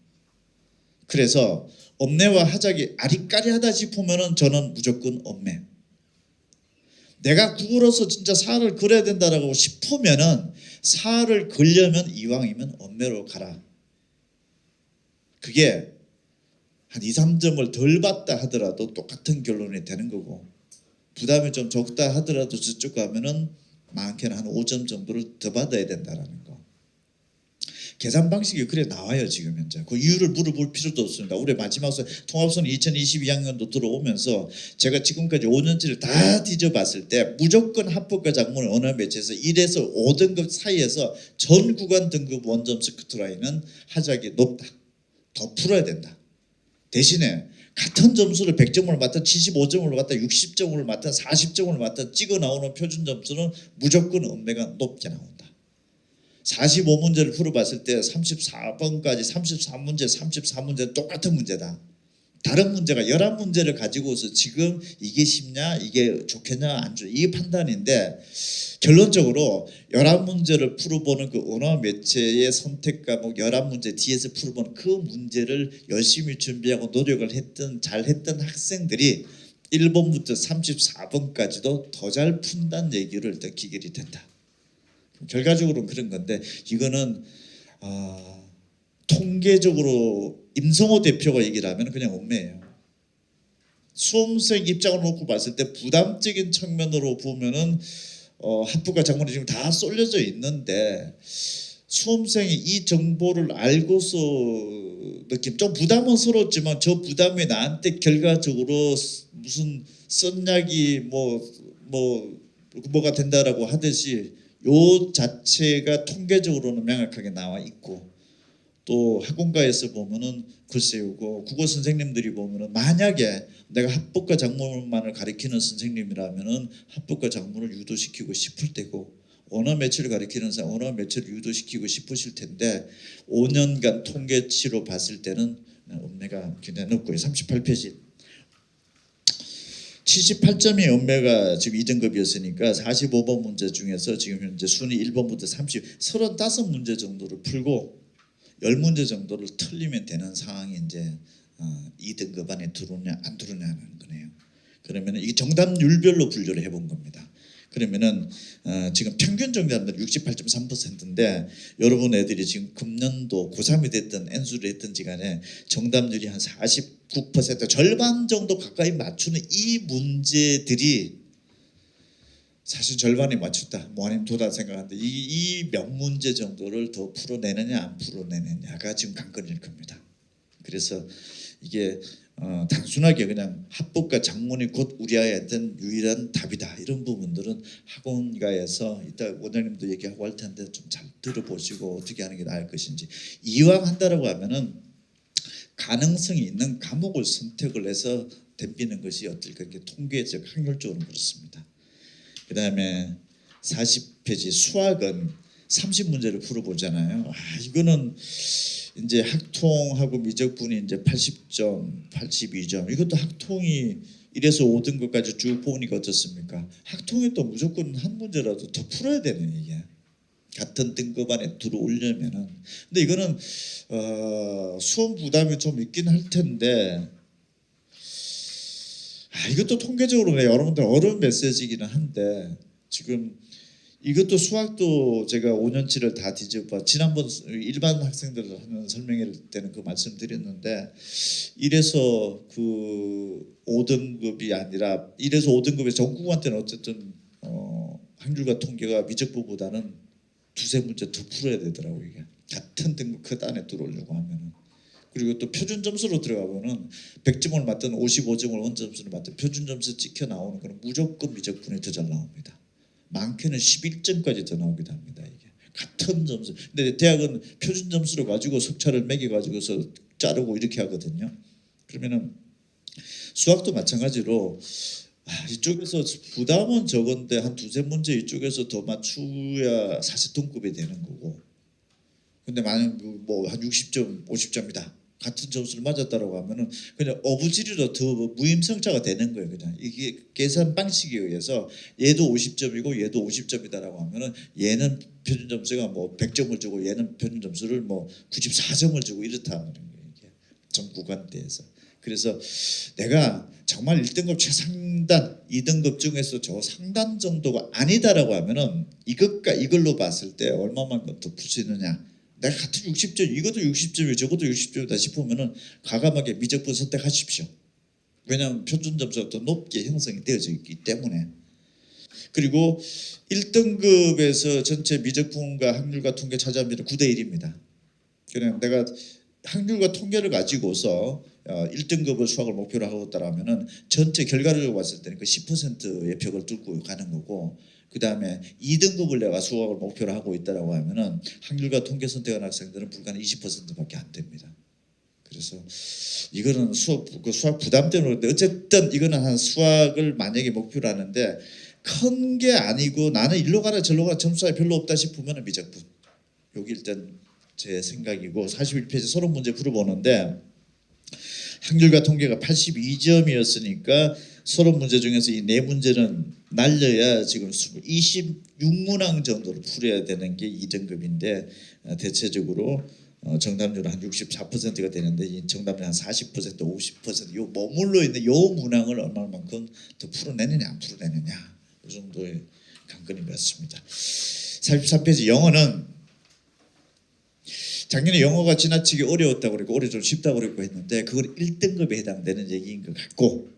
그래서 엄매와 하작이 아리까리하다 싶으면은 저는 무조건 엄매. 내가 국어로서 진짜 사를 그려야 된다라고 싶으면은 사를 그려면 이왕이면 엄매로 가라. 그게 한 2, 3점을 덜 받다 하더라도 똑같은 결론이 되는 거고 부담이 좀 적다 하더라도 저쪽 가면은 많게는 한 5점 정도를 더 받아야 된다라는 거. 계산 방식이 그래 나와요. 지금 현재 그 이유를 물어볼 필요도 없습니다. 우리 마지막 통합수능 2022학년도 들어오면서 제가 지금까지 5년치를 다 뒤져봤을 때 무조건 합격과 작문 언어 매체에서 1에서 5등급 사이에서 전 구간 등급 원점수 커트라인은 하작이 높다. 더 풀어야 된다. 대신에 같은 점수를 100점을 맞든 75점을 맞든 60점을 맞든 40점을 맞든 찍어 나오는 표준 점수는 무조건 엄매가 높게 나온다. 45문제를 풀어봤을 때 34번까지 34문제 34문제 똑같은 문제다. 다른 문제가 11문제를 가지고서 지금 이게 쉽냐 이게 좋겠냐 안 좋냐 이게 판단인데 결론적으로 11문제를 풀어보는 그 언어 매체의 선택 과목 11문제 뒤에서 풀어보는 그 문제를 열심히 준비하고 노력을 했던 잘했던 학생들이 1번부터 34번까지도 더 잘 푼다는 얘기를 듣기게 된다. 결과적으로는 그런 건데 이거는 통계적으로 임성호 대표가 얘기를 하면 그냥 엄매예요. 수험생 입장으로 놓고 봤을 때 부담적인 측면으로 보면은 합격과 작문이 지금 다 쏠려져 있는데 수험생이 이 정보를 알고서 느낌 좀 부담은 스러웠지만 저 부담이 나한테 결과적으로 무슨 썬약이 뭐가 된다라고 하듯이 요 자체가 통계적으로는 명확하게 나와 있고 또 학원가에서 보면은 글쎄요, 국어 선생님들이 보면은 만약에 내가 합법과 작문만을 가리키는 선생님이라면은 합법과 작문을 유도시키고 싶을 때고 언어 매체를 가리키는 사람 언어 매체를 유도시키고 싶으실 텐데 5년간 통계치로 봤을 때는 엄매가 굉장히 높고요. 38페이지 78점이 엄매가 지금 2등급이었으니까 45번 문제 중에서 지금 현재 순위 1번부터 35문제 정도를 풀고 10문제 정도를 틀리면 되는 상황이 이제 2등급 안에 들어오냐 안 들어오냐는 거네요. 그러면 이게 정답률별로 분류를 해본 겁니다. 그러면은 지금 평균 정답률 68.3%인데 여러분 애들이 지금 금년도 고3이 됐든 N수를 했든지 간에 정답률이 한 49% 절반 정도 가까이 맞추는 이 문제들이 사실 절반이 맞췄다 뭐 아니면 도다 생각하는데 이 몇 문제 정도를 더 풀어내느냐 안 풀어내느냐가 지금 관건일 겁니다. 그래서 이게 단순하게 그냥 합법과 작문이 곧 우리 아이한테는 유일한 답이다 이런 부분들은 학원가에서 이따 원장님도 얘기하고 할 텐데 좀 잘 들어보시고 어떻게 하는 게 나을 것인지. 이왕 한다라고 하면은 가능성이 있는 과목을 선택을 해서 덤비는 것이 어떨까, 이게 통계적 확률적으로 그렇습니다. 그다음에 40페이지 수학은 30문제를 풀어보잖아요. 이거는 이제 학통하고 미적분이 이제 80점, 82점. 이것도 학통이 1에서 5등급까지 쭉 보니까 어떻습니까? 학통이 또 무조건 한 문제라도 더 풀어야 되는, 이게 같은 등급 안에 들어오려면은. 근데 이거는 수험 부담이 좀 있긴 할 텐데, 이것도 통계적으로 여러분들 어려운 메시지이기는 한데, 지금 이것도 수학도 제가 5년치를 다 뒤집어 지난번 일반 학생들 하는 설명회 때는 그 말씀드렸는데, 1에서 그 5등급이 아니라 1에서 5등급의 전국한테는 어쨌든 확률과 통계가 미적분보다는 두세 문제 더 풀어야 되더라고요. 이게 같은 등급 그 안에 들어오려고 하면은. 그리고 또 표준 점수로 들어가면은 100점을 맞든 55점을 원점수를 맞든 표준 점수 찍혀 나오는 거는 무조건 미적분이 더 잘 나옵니다. 많게는 11점까지 더 나오기도 합니다. 이게 같은 점수. 근데 대학은 표준 점수를 가지고 석차를 매겨 가지고서 자르고 이렇게 하거든요. 그러면은 수학도 마찬가지로 이쪽에서 부담은 적은데 한 두세 문제 이쪽에서 더 맞추야 사실 동급이 되는 거고. 근데 만약 뭐 한 60점, 50점이다. 같은 점수를 맞았다라고 하면은 그냥 어부지리로 더 무임승차가 되는 거예요. 그냥 이게 계산 방식에 의해서 얘도 50점이고 얘도 50점이다라고 하면은 얘는 표준 점수가 뭐 100점을 주고 얘는 표준 점수를 뭐 94점을 주고 이렇다 하는 거예요. 이게 전 구간대에서. 그래서 내가 정말 1등급 최상단 2등급 중에서 저 상단 정도가 아니다라고 하면은 이것과 이걸로 봤을 때 얼마만큼 더 풀 수 있느냐. 내가 같은 60점 이것도 60점이고 저것도 60점이다 싶으면은 과감하게 미적분 선택하십시오. 왜냐하면 표준 점수가 더 높게 형성이 되어져 있기 때문에. 그리고 1등급에서 전체 미적분과 확률과 통계 차지하면 9대 1입니다. 그냥 내가 확률과 통계를 가지고서 1등급을 수학을 목표로 하고 있다라면은 전체 결과를 봤을 때는 그 10%의 벽을 뚫고 가는 거고, 그 다음에 2등급을 내가 수학을 목표로 하고 있다라고 하면은 확률과 통계 선택한 학생들은 불과 20%밖에 안 됩니다. 그래서 이거는 수학 부담 때문에 어쨌든 이거는 한 수학을 만약에 목표로 하는데 큰 게 아니고 나는 일로 가라 절로 가라 점수 차이 별로 없다 싶으면 미적분. 여기 일단 제 생각이고 41페이지 서론 문제 풀어보는데 확률과 통계가 82점이었으니까 서론 문제 중에서 이 네 문제는 날려야 지금 26문항 정도로 풀어야 되는 게 2등급인데 대체적으로 정답률은 한 64%가 되는데 이 정답률 한 40%, 50%요 머물러 있는 요 문항을 얼마만큼 더 풀어내느냐 안 풀어내느냐 이 정도의 관건인 것 같습니다. 43페이지 영어는 작년에 영어가 지나치게 어려웠다고 그랬고 올해 좀 쉽다고 그랬고 했는데 그걸 1등급에 해당되는 얘기인 것 같고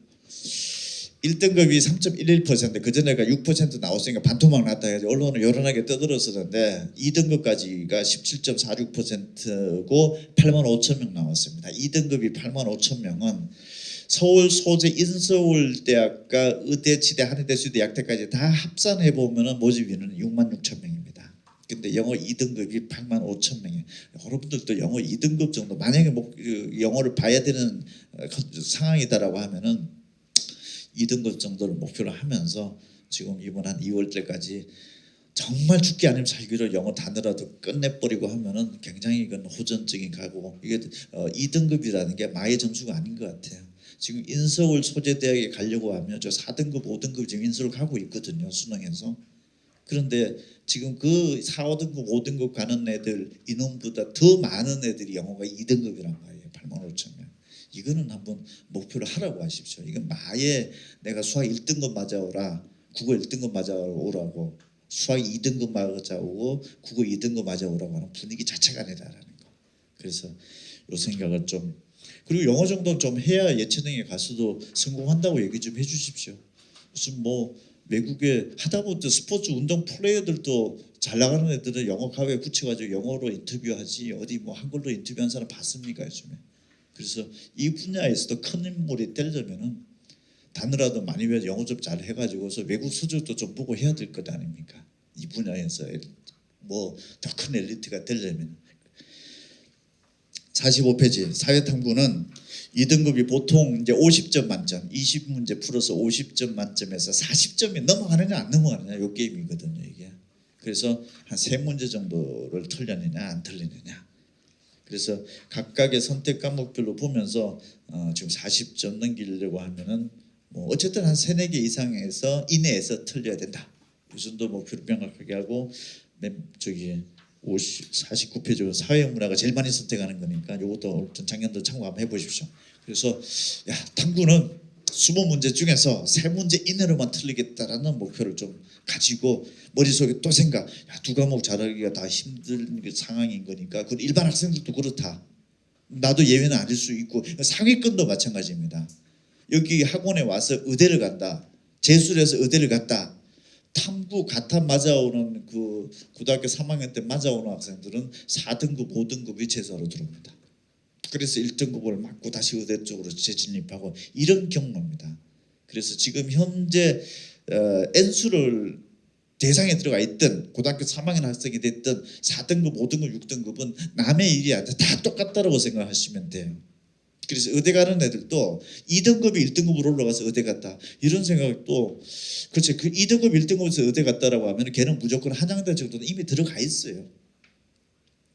1등급이 3.11% 그전에가 6% 나왔으니까 반토막 났다 해서 언론은 요란하게 떠들었었는데 2등급까지가 17.46%고 8만 5천 명 나왔습니다. 2등급이 8만 5천 명은 서울 소재 인서울대학과 의대, 치대, 한의대, 수의대, 약대까지 다 합산해 보면은 모집 인원은 6만 6천 명입니다. 근데 영어 2등급이 8만 5천 명이에요. 여러분들도 영어 2등급 정도 만약에 영어를 봐야 되는 상황이다라고 하면은 2등급 정도를 목표로 하면서 지금 이번 한 2월 때까지 정말 죽기 아니면 살기로 영어 단어라도 끝내버리고 하면은 굉장히 이건 호전적인 각오고 이게 2등급이라는 게 마의 점수가 아닌 것 같아요. 지금 인서울 소재대학에 가려고 하면 저 4등급, 5등급 지금 인서울 가고 있거든요. 수능에서. 그런데 지금 그 4, 5등급, 5등급 가는 애들 인원보다 더 많은 애들이 영어가 2등급이란 말이에요. 8만 5천 명. 이거는 한번 목표를 하라고 하십시오. 이건 마에 내가 수학 1등급 맞아오라, 국어 1등급 맞아오라고 수학 2등급 맞아오고 국어 2등급 맞아오라고 하는 분위기 자체가 아니라는 거. 그래서 이 생각을 좀, 그리고 영어 정도는 좀 해야 예체능에 가서도 성공한다고 얘기 좀 해주십시오. 무슨 뭐 외국에 하다못해 스포츠 운동 플레이어들도 잘 나가는 애들은 영어 가위에 붙여가지고 영어로 인터뷰하지 어디 뭐 한글로 인터뷰한 사람 봤습니까 요즘에? 그래서 이 분야에서도 큰 인물이 되려면은 단어라도 많이 배워 영어 좀 잘 해가지고서 외국 서적도 좀 보고 해야 될 것 아닙니까? 이 분야에서 뭐 더 큰 엘리트가 되려면. 45페이지 사회탐구는 2등급이 보통 이제 50점 만점, 20문제 풀어서 50점 만점에서 40점이 넘어가느냐 안 넘어가느냐 요 게임이거든요 이게. 그래서 한 3문제 정도를 틀리느냐 안 틀리느냐. 그래서 각각의 선택 과목별로 보면서 지금 40점 넘기려고 하면은 뭐 어쨌든 한 3-4개 이상에서 이내에서 틀려야 된다. 이 정도 목표를 명확하게 하고 저기 49페이지 사회문화가 제일 많이 선택하는 거니까 이것도 작년도 참고 한번 해보십시오. 그래서 탐구는 20문제 중에서 3문제 이내로만 틀리겠다라는 목표를 좀 가지고 머릿속에 또 생각, 2과목 잘하기가 다 힘든 상황인 거니까. 그 일반 학생들도 그렇다. 나도 예외는 아닐 수 있고 상위권도 마찬가지입니다. 여기 학원에 와서 의대를 간다, 재수를 해서 의대를 갔다, 탐구 가타 맞아오는 그 고등학교 3학년 때 맞아오는 학생들은 4등급 5등급이 재수하러 들어옵니다. 그래서 1등급을 맞고 다시 의대 쪽으로 재진입하고 이런 경로입니다. 그래서 지금 현재 N수를 대상에 들어가 있던 고등학교 3학년 학생이 됐던 4등급 5등급 6등급은 남의 일이 아니라 다 똑같다고 생각하시면 돼요. 그래서 의대 가는 애들도 2등급이 1등급으로 올라가서 의대 갔다 이런 생각도, 그렇지, 그 2등급 1등급에서 의대 갔다라고 하면 걔는 무조건 한양대 정도는 이미 들어가 있어요.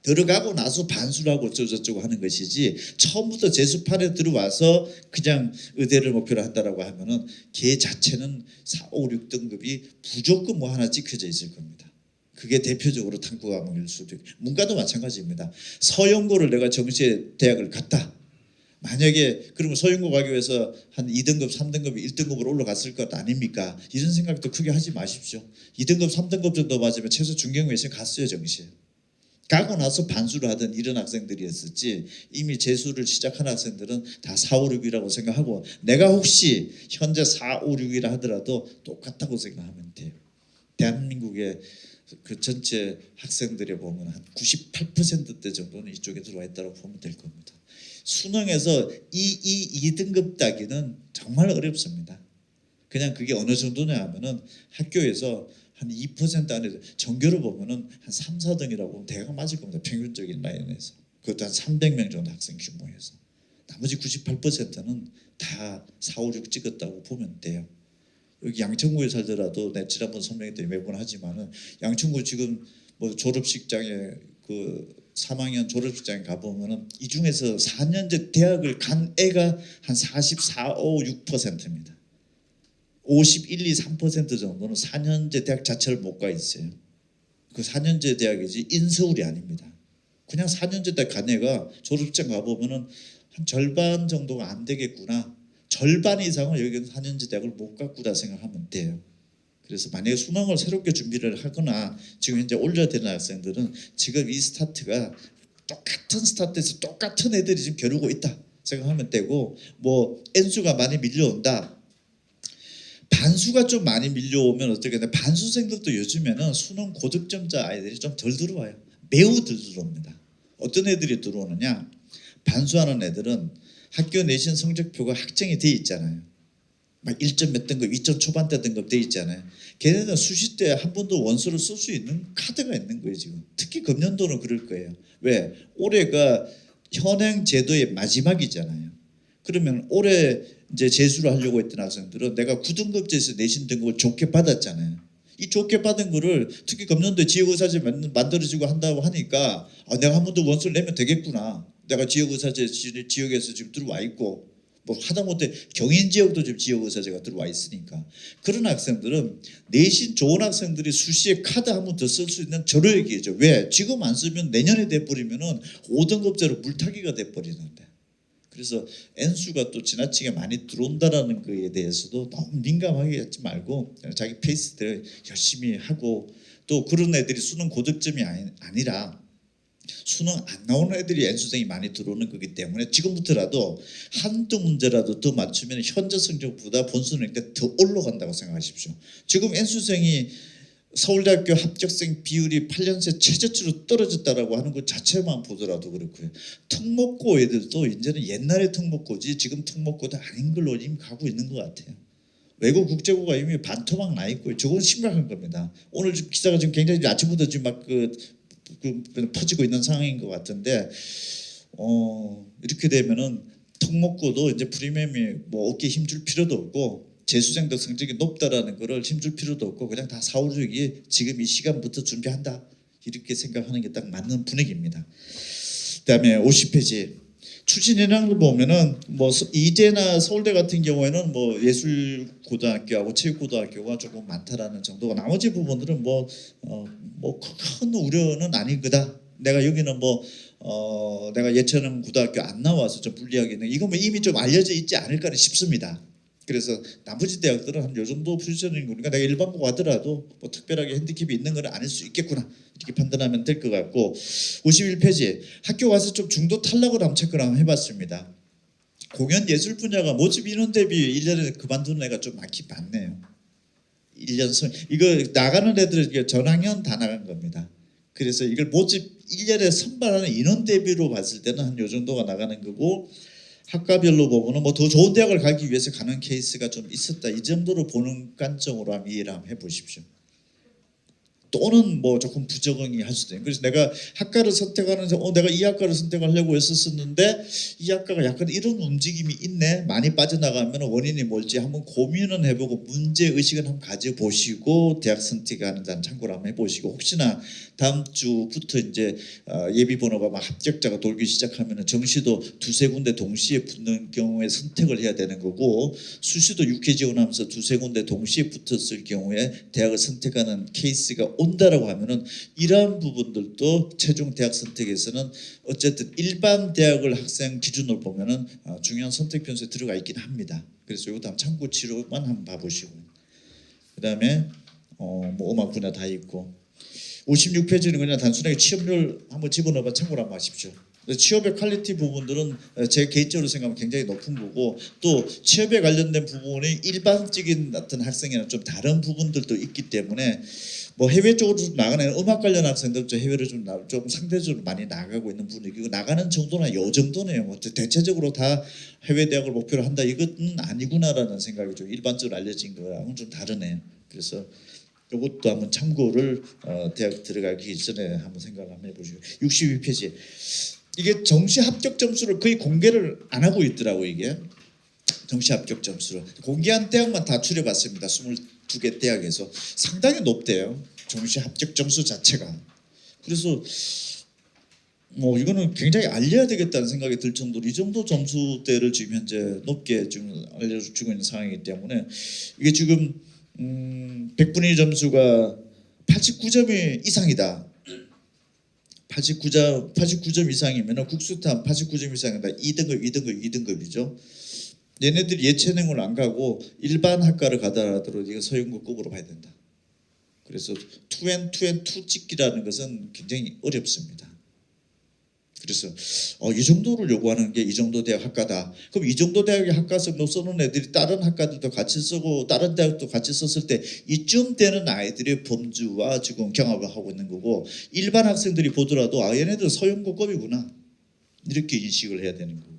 들어가고 나서 반수라고 어쩌고저쩌고 하는 것이지 처음부터 재수판에 들어와서 그냥 의대를 목표로 한다라고 하면은 걔 자체는 4, 5, 6등급이 무조건 뭐 하나 찍혀져 있을 겁니다. 그게 대표적으로 탐구 과목일 수도 있고, 문과도 마찬가지입니다. 서영고를 내가 정시에 대학을 갔다, 만약에 그러면 서영고 가기 위해서 한 2등급 3등급 1등급으로 올라갔을 것 아닙니까? 이런 생각도 크게 하지 마십시오. 2등급 3등급 정도 맞으면 최소 중경외신 갔어요. 정시에 가고 나서 반수를 하던 이런 학생들이었었지, 이미 재수를 시작한 학생들은 다 4, 5, 6이라고 생각하고, 내가 혹시 현재 4, 5, 6이라 하더라도 똑같다고 생각하면 돼요. 대한민국의 그 전체 학생들에 보면 한 98%대 정도는 이쪽에 들어와 있다고 보면 될 겁니다. 수능에서 2등급 따기는 정말 어렵습니다. 그냥 그게 어느 정도냐 하면은 학교에서 한 2% 안에 전교로 보면은 한 3, 4등이라고 보면 대강 맞을 겁니다. 평균적인 라인에서. 그것도 한 300명 정도 학생 규모에서. 나머지 98%는 다 4, 5, 6 찍었다고 보면 돼요. 여기 양천구에 살더라도 내 지난번 설명 때 매번 하지만은 양천구 지금 뭐 졸업식장에 그 3학년 졸업식장에 가보면은 이 중에서 4년제 대학을 간 애가 한 44, 5, 6%입니다. 51, 2, 3% 정도는 4년제 대학 자체를 못 가 있어요. 그 4년제 대학이지 인서울이 아닙니다. 그냥 4년제 대학 간 애가 졸업식장 가보면은 한 절반 정도가 안 되겠구나, 절반 이상은 여기는 4년제 대학을 못 갔구나 생각하면 돼요. 그래서 만약에 수능을 새롭게 준비를 하거나 지금 현재 올려야 되는 학생들은 지금 이 스타트가 똑같은 스타트에서 똑같은 애들이 지금 겨루고 있다 생각하면 되고, 뭐 N수가 많이 밀려온다, 반수가 좀 많이 밀려오면 어떻게 되나, 반수생들도 요즘에는 수능 고득점자 아이들이 좀 덜 들어와요. 매우 덜 들어옵니다. 어떤 애들이 들어오느냐, 반수하는 애들은 학교 내신 성적표가 확정이 돼 있잖아요. 막 1점 몇 등급, 2점 초반대 등급 돼 있잖아요. 걔네는 수시 때 한 번도 원서를 쓸 수 있는 카드가 있는 거예요. 지금 특히 금년도는 그럴 거예요. 왜? 올해가 현행 제도의 마지막이잖아요. 그러면 올해 이제 재수를 하려고 했던 학생들은 내가 9등급제에서 내신 등급을 좋게 받았잖아요. 이 좋게 받은 거를 특히 금년도에 지역의사제 만들어지고 한다고 하니까 내가 한 번 더 원서를 내면 되겠구나. 내가 지역의사제 지역에서 지금 들어와 있고, 뭐 하다못해 경인 지역도 지금 지역의사제가 들어와 있으니까, 그런 학생들은 내신 좋은 학생들이 수시에 카드 한 번 더 쓸 수 있는 절호의 기회죠. 왜? 지금 안 쓰면 내년에 돼버리면은 5등급제로 물타기가 돼버리는데. 그래서 N수가 또 지나치게 많이 들어온다라는 거에 대해서도 너무 민감하게 하지 말고 자기 페이스대로 열심히 하고, 또 그런 애들이 수능 고득점이 아니라 수능 안 나오는 애들이 N수생이 많이 들어오는 거기 때문에 지금부터라도 한두 문제라도 더 맞추면 현재 성적보다 본수능 때 더 올라간다고 생각하십시오. 지금 N수생이 서울대학교 합격생 비율이 8년 새 최저치로 떨어졌다라고 하는 것 자체만 보더라도 그렇고요. 특목고 애들도 이제는 옛날의 특목고지 지금 특목고도 아닌 걸로 이미 가고 있는 것 같아요. 외국 국제고가 이미 반토막 나 있고요. 저건 심각한 겁니다. 오늘 기사가 지금 굉장히 아침부터 지금 막 퍼지고 있는 상황인 것 같은데 이렇게 되면은 특목고도 이제 프리미엄이 뭐 어깨에 힘줄 필요도 없고 재수생도 성적이 높다라는 거를 힘줄 필요도 없고 그냥 다 사후적이 지금 이 시간부터 준비한다 이렇게 생각하는 게 딱 맞는 분위기입니다. 그다음에 50페이지 추진 현황을 보면은 뭐 이대나 서울대 같은 경우에는 뭐 예술고등학교하고 체육고등학교가 조금 많다라는 정도고 나머지 부분들은 뭐 큰 우려는 아닌 거다. 내가 여기는 내가 예체능 고등학교 안 나와서 좀 불리하게 이건 뭐 이미 좀 알려져 있지 않을까 싶습니다. 그래서 나머지 대학들은 한 요 정도 포지션인 거니까 내가 일반고 가더라도 뭐 특별하게 핸디캡이 있는 건 아닐 수 있겠구나 이렇게 판단하면 될 것 같고 51페이지 학교 가서 좀 중도 탈락을 한번 체크를 한번 해봤습니다. 공연 예술 분야가 모집 인원 대비 1년에 그만두는 애가 좀 많네요. 1년 이거 나가는 애들은 전학년 다 나간 겁니다. 그래서 이걸 모집 1년에 선발하는 인원 대비로 봤을 때는 한 요 정도가 나가는 거고 학과별로 보면은 뭐 더 좋은 대학을 가기 위해서 가는 케이스가 좀 있었다. 이 정도로 보는 관점으로 한번 이해를 한번 해보십시오. 또는 뭐 조금 부적응이 할 수도 있고 그래서 내가 학과를 선택하는데 내가 이 학과를 선택하려고 했었는데 이 학과가 약간 이런 움직임이 있네 많이 빠져나가면 원인이 뭘지 한번 고민은 해보고 문제의식은 한번 가져보시고 대학 선택하는 데는 참고를 한번 해보시고 혹시나 다음 주부터 이제 예비 번호가 막 합격자가 돌기 시작하면 정시도 두세 군데 동시에 붙는 경우에 선택을 해야 되는 거고 수시도 6회 지원하면서 두세 군데 동시에 붙었을 경우에 대학을 선택하는 케이스가 온다라고 하면은 이러한 부분들도 최종 대학 선택에서는 어쨌든 일반 대학을 학생 기준으로 보면은 중요한 선택 변수에 들어가 있긴 합니다. 그래서 이것도 한번 참고치료만 한번 봐보시고 그다음에 뭐 음악 분야 다 있고 56페이지는 그냥 단순하게 취업률 한번 집어넣어봐 참고를 한번 하십시오. 취업의 퀄리티 부분들은 제 개인적으로 생각하면 굉장히 높은 거고 또 취업에 관련된 부분이 일반적인 어떤 학생이랑 좀 다른 부분들도 있기 때문에 뭐 해외 쪽으로 좀 나가는 음악 관련 학생들 해외로 좀 상대적으로 많이 나가고 있는 분위기고 나가는 정도나 요 정도네요. 뭐 대체적으로 다 해외 대학을 목표로 한다 이것은 아니구나라는 생각이 좀 일반적으로 알려진 거랑은 좀 다르네요. 그래서 이것도 한번 참고를 대학 들어가기 전에 한번 생각을 한번 해보시고 62페이지 이게 정시 합격 점수를 거의 공개를 안 하고 있더라고 이게 정시 합격 점수를 공개한 대학만 다 추려봤습니다. 22개 대학에서 상당히 높대요. 정시 합격 점수 자체가. 그래서 뭐 이거는 굉장히 알려야 되겠다는 생각이 들 정도로 이 정도 점수대를 지금 현재 높게 지금 알려주고 있는 상황이기 때문에 이게 지금 100분의 1 점수가 89점이 이상이다. 89점 이상이면 국수탄 89점 이상이다. 2등급이죠. 얘네들이 예체능을 안 가고 일반 학과를 가더라도 이거 서영고급으로 봐야 된다. 그래서 2&2 찍기라는 것은 굉장히 어렵습니다. 그래서 이 정도를 요구하는 게 이 정도 대학 학과다. 그럼 이 정도 대학의 학과성도 쓰는 애들이 다른 학과들도 같이 쓰고 다른 대학도 같이 썼을 때 이쯤 되는 아이들의 범주와 지금 경합을 하고 있는 거고 일반 학생들이 보더라도 얘네들 서영고급이구나 이렇게 인식을 해야 되는 거고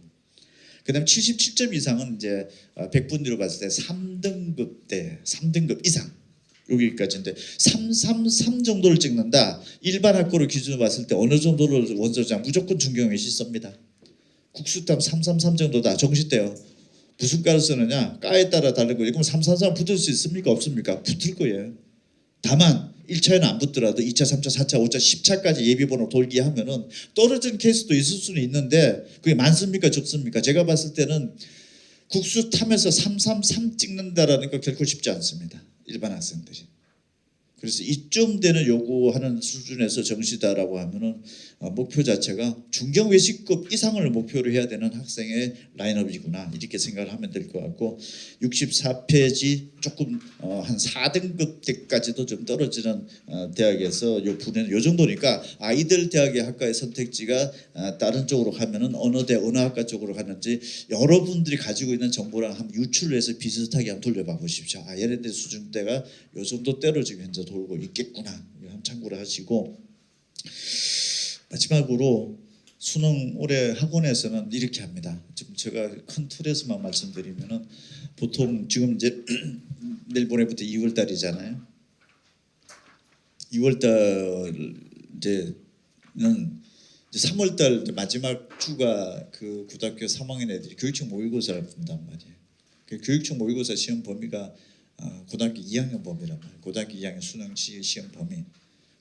그다음 77점 이상은 이제 100분위로 봤을 때 3등급 이상 여기까지인데 333 정도를 찍는다. 일반 학교를 기준으로 봤을 때 어느 정도를 원서장 무조건 중경외시 씁니다. 국수탐 333 정도다. 정시 때요. 무슨 과를 쓰느냐 과에 따라 다르고 그럼 333 붙을 수 있습니까 없습니까? 붙을 거예요. 다만 1차에는 안 붙더라도 2차, 3차, 4차, 5차, 10차까지 예비번호 돌기 하면은 떨어진 케이스도 있을 수는 있는데 그게 많습니까 적습니까? 제가 봤을 때는 국수 탐에서 333 찍는다라는 거 결코 쉽지 않습니다. 일반 학생들이. 그래서 이쯤 되는 요구하는 수준에서 정시다라고 하면은 목표 자체가 중경외식급 이상을 목표로 해야 되는 학생의 라인업이구나 이렇게 생각을 하면 될 것 같고 64페이지 조금 한 4등급 때까지도 좀 떨어지는 대학에서 요 분야는 요 정도니까 아이들 대학의 학과의 선택지가 다른 쪽으로 가면은 어느 대 어느 학과 쪽으로 가는지 여러분들이 가지고 있는 정보랑 한번 유출을 해서 비슷하게 한번 돌려봐 보십시오. 얘네들 수준대가 요 정도 때로 지금 현재 돌고 있겠구나. 한번 참고를 하시고, 마지막으로 수능 올해 학원에서는 이렇게 합니다. 지금 제가 큰 틀에서만 말씀드리면은 보통 지금 이제 내일 모레부터 2월 달이잖아요. 2월 달 이제는 3월 달 마지막 주가 그 고등학교 3학년 애들이 교육청 모의고사를 본단 말이에요. 그 교육청 모의고사 시험 범위가 고등학교 2학년 범위란 말이에요. 고등학교 2학년 수능 시험 범위.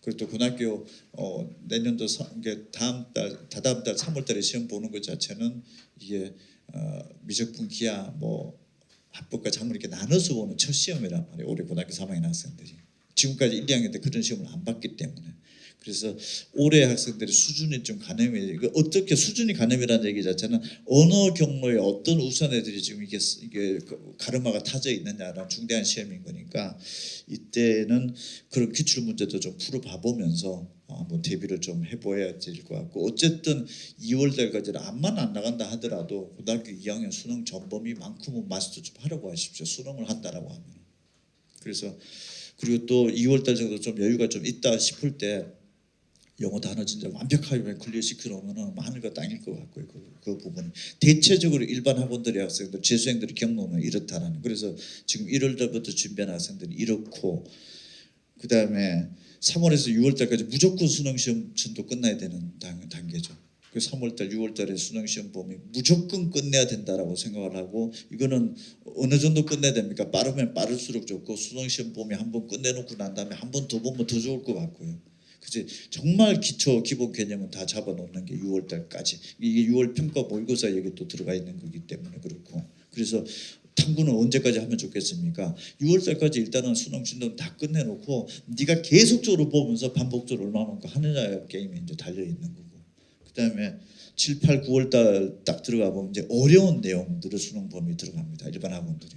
그리고 또 고등학교 내년도 이게 다다음 달 3월 달에 시험 보는 것 자체는 이게 미적분 기하 뭐 합법과 작문 이렇게 나눠서 보는 첫 시험이란 말이에요. 올해 고등학교 3학년 학생들이 지금까지 1, 2학년 때 그런 시험을 안 봤기 때문에. 그래서 올해 학생들의 수준이 좀 가늠이, 어떻게 수준이 가늠이라는 얘기 자체는 어느 경로에 어떤 우수 애들이 지금 이게 가르마가 타져 있느냐라는 중대한 시험인 거니까 이때는 그런 기출 문제도 좀 풀어봐 보면서 한번 대비를 좀 해봐야 될 것 같고, 어쨌든 2월 달까지는 암만 안 나간다 하더라도 고등학교 2학년 수능 전범위만큼은 마스터 좀 하려고 하십시오. 수능을 한다라고 하면. 그래서 그리고 또 2월 달 정도 좀 여유가 좀 있다 싶을 때 영어 단어 진짜 완벽하게 클리어시켜 놓으면 하늘과 땅일 것 같고요. 그 부분 대체적으로 일반 학원들의 학생들, 재수생들의 경로는 이렇다라는. 그래서 지금 1월 달부터 준비하는 학생들이 이렇고, 그 다음에 3월에서 6월 달까지 무조건 수능 시험 전도 끝나야 되는 단계죠. 그 3월 달, 6월 달에 수능 시험 범위 무조건 끝내야 된다라고 생각을 하고, 이거는 어느 정도 끝내야 됩니까? 빠르면 빠를수록 좋고, 수능 시험 범위 한번 끝내놓고 난 다음에 한 번 더 보면 더 좋을 것 같고요. 그치? 정말 기초 기본 개념은 다 잡아놓는 게 6월 달까지. 이게 6월 평가 모의고사 얘기 또 들어가 있는 거기 때문에 그렇고. 그래서 탐구는 언제까지 하면 좋겠습니까? 6월 달까지 일단은 수능 진도는 다 끝내놓고 네가 계속적으로 보면서 반복적으로 얼마만큼 하느냐의 게임이 이제 달려 있는 거고. 그다음에 7, 8, 9월 달 딱 들어가 보면 이제 어려운 내용들을 수능 범위 들어갑니다. 일반 학원들이.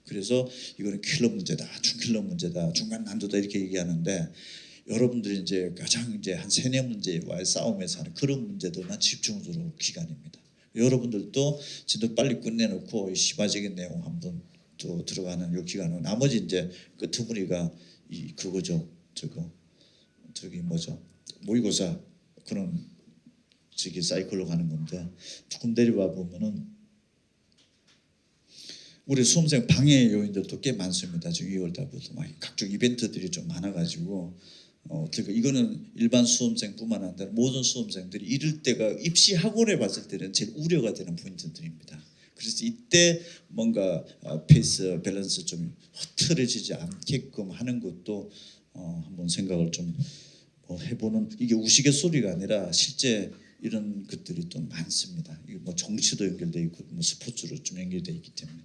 그래서 이거는 킬러 문제다, 중킬러 문제다, 중간 난도다 이렇게 얘기하는데, 여러분들이 이제 가장 이제 한 3-4문제와의 싸움에서 하는 그런 문제들만 집중적으로 기간입니다. 여러분들도 진도 빨리 끝내놓고 시바적인 내용 한번 또 들어가는 요 기간은, 나머지 이제 끄트머리가 그거죠. 저기 뭐죠? 모의고사 그런 저기 사이클로 가는 건데, 조금 내려와 보면은 우리 수험생 방해 요인들도 꽤 많습니다. 지금 2월 달부터 막 각종 이벤트들이 좀 많아가지고. 그러니까 이거는 일반 수험생뿐만 아니라 모든 수험생들이 이럴 때가 입시 학원에 봤을 때는 제일 우려가 되는 포인트들입니다. 그래서 이때 뭔가 페이스 밸런스 좀 흐트러지지 않게끔 하는 것도 한번 생각을 좀 해보는, 이게 우스갯소리가 아니라 실제 이런 것들이 또 많습니다. 이게 뭐 정치도 연결돼 있고 뭐 스포츠로 좀 연결돼 있기 때문에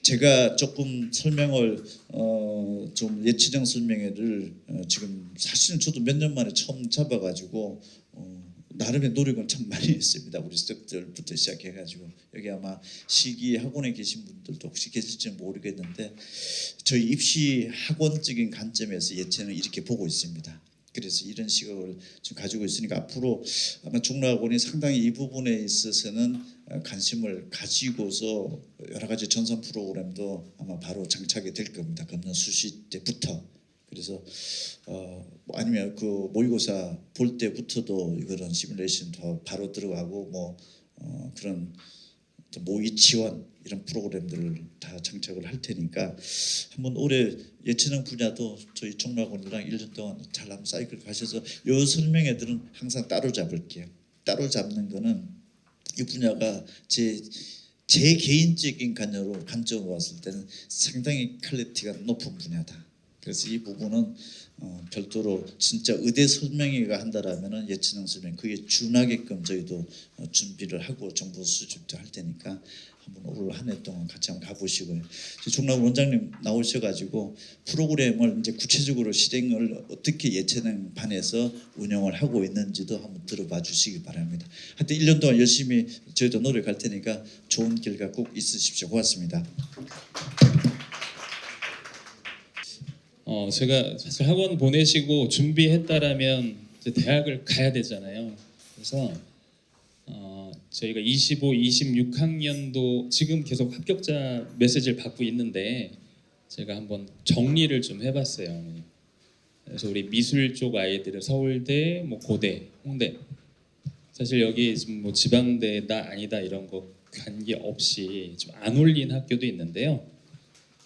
제가 조금 설명을 좀 예치정 설명회를 지금 사실은 저도 몇 년 만에 처음 잡아가지고 나름의 노력을 참 많이 했습니다. 우리 스태프들부터 시작해가지고, 여기 아마 시기 학원에 계신 분들도 혹시 계실지 모르겠는데 저희 입시 학원적인 관점에서 예체는 이렇게 보고 있습니다. 그래서 이런 시각을 좀 가지고 있으니까 앞으로 아마 종로학원이 상당히 이 부분에 있어서는 관심을 가지고서 여러 가지 전산 프로그램도 아마 바로 장착이 될 겁니다. 금년 수시 때부터. 그래서 아니면 그 모의고사 볼 때부터도 이런 시뮬레이션 더 바로 들어가고 뭐 그런 모의 지원 이런 프로그램들을 다 장착을 할 테니까 한번 올해 예체능 분야도 저희 종로학원이랑 1년 동안 잘 한번 사이클 가셔서 요 설명회들은 항상 따로 잡을게요. 따로 잡는 거는 이 분야가 제 개인적인 관점으로 봤을 때는 상당히 퀄리티가 높은 분야다. 그래서 이 부분은 별도로 진짜 의대 설명회가 한다라면은 예체능 설명 그에 준하게끔 저희도 준비를 하고 정보 수집도 할 테니까 한번 올 한 해 동안 같이 한번 가보시고요. 종락 원장님 나오셔가지고 프로그램을 이제 구체적으로 실행을 어떻게 예체능 반에서 운영을 하고 있는지도 한번 들어봐 주시기 바랍니다. 하여튼 1년 동안 열심히 저희도 노력할 테니까 좋은 결과 꼭 있으십시오. 고맙습니다. 제가 사실 학원 보내시고 준비했다라면 이제 대학을 가야 되잖아요. 그래서 저희가 25, 26학년도 지금 계속 합격자 메시지를 받고 있는데 제가 한번 정리를 좀 해봤어요. 그래서 우리 미술 쪽 아이들은 서울대, 뭐 고대, 홍대 사실 여기 지금 뭐 지방대다 아니다 이런 거 관계 없이 좀 안 올린 학교도 있는데요.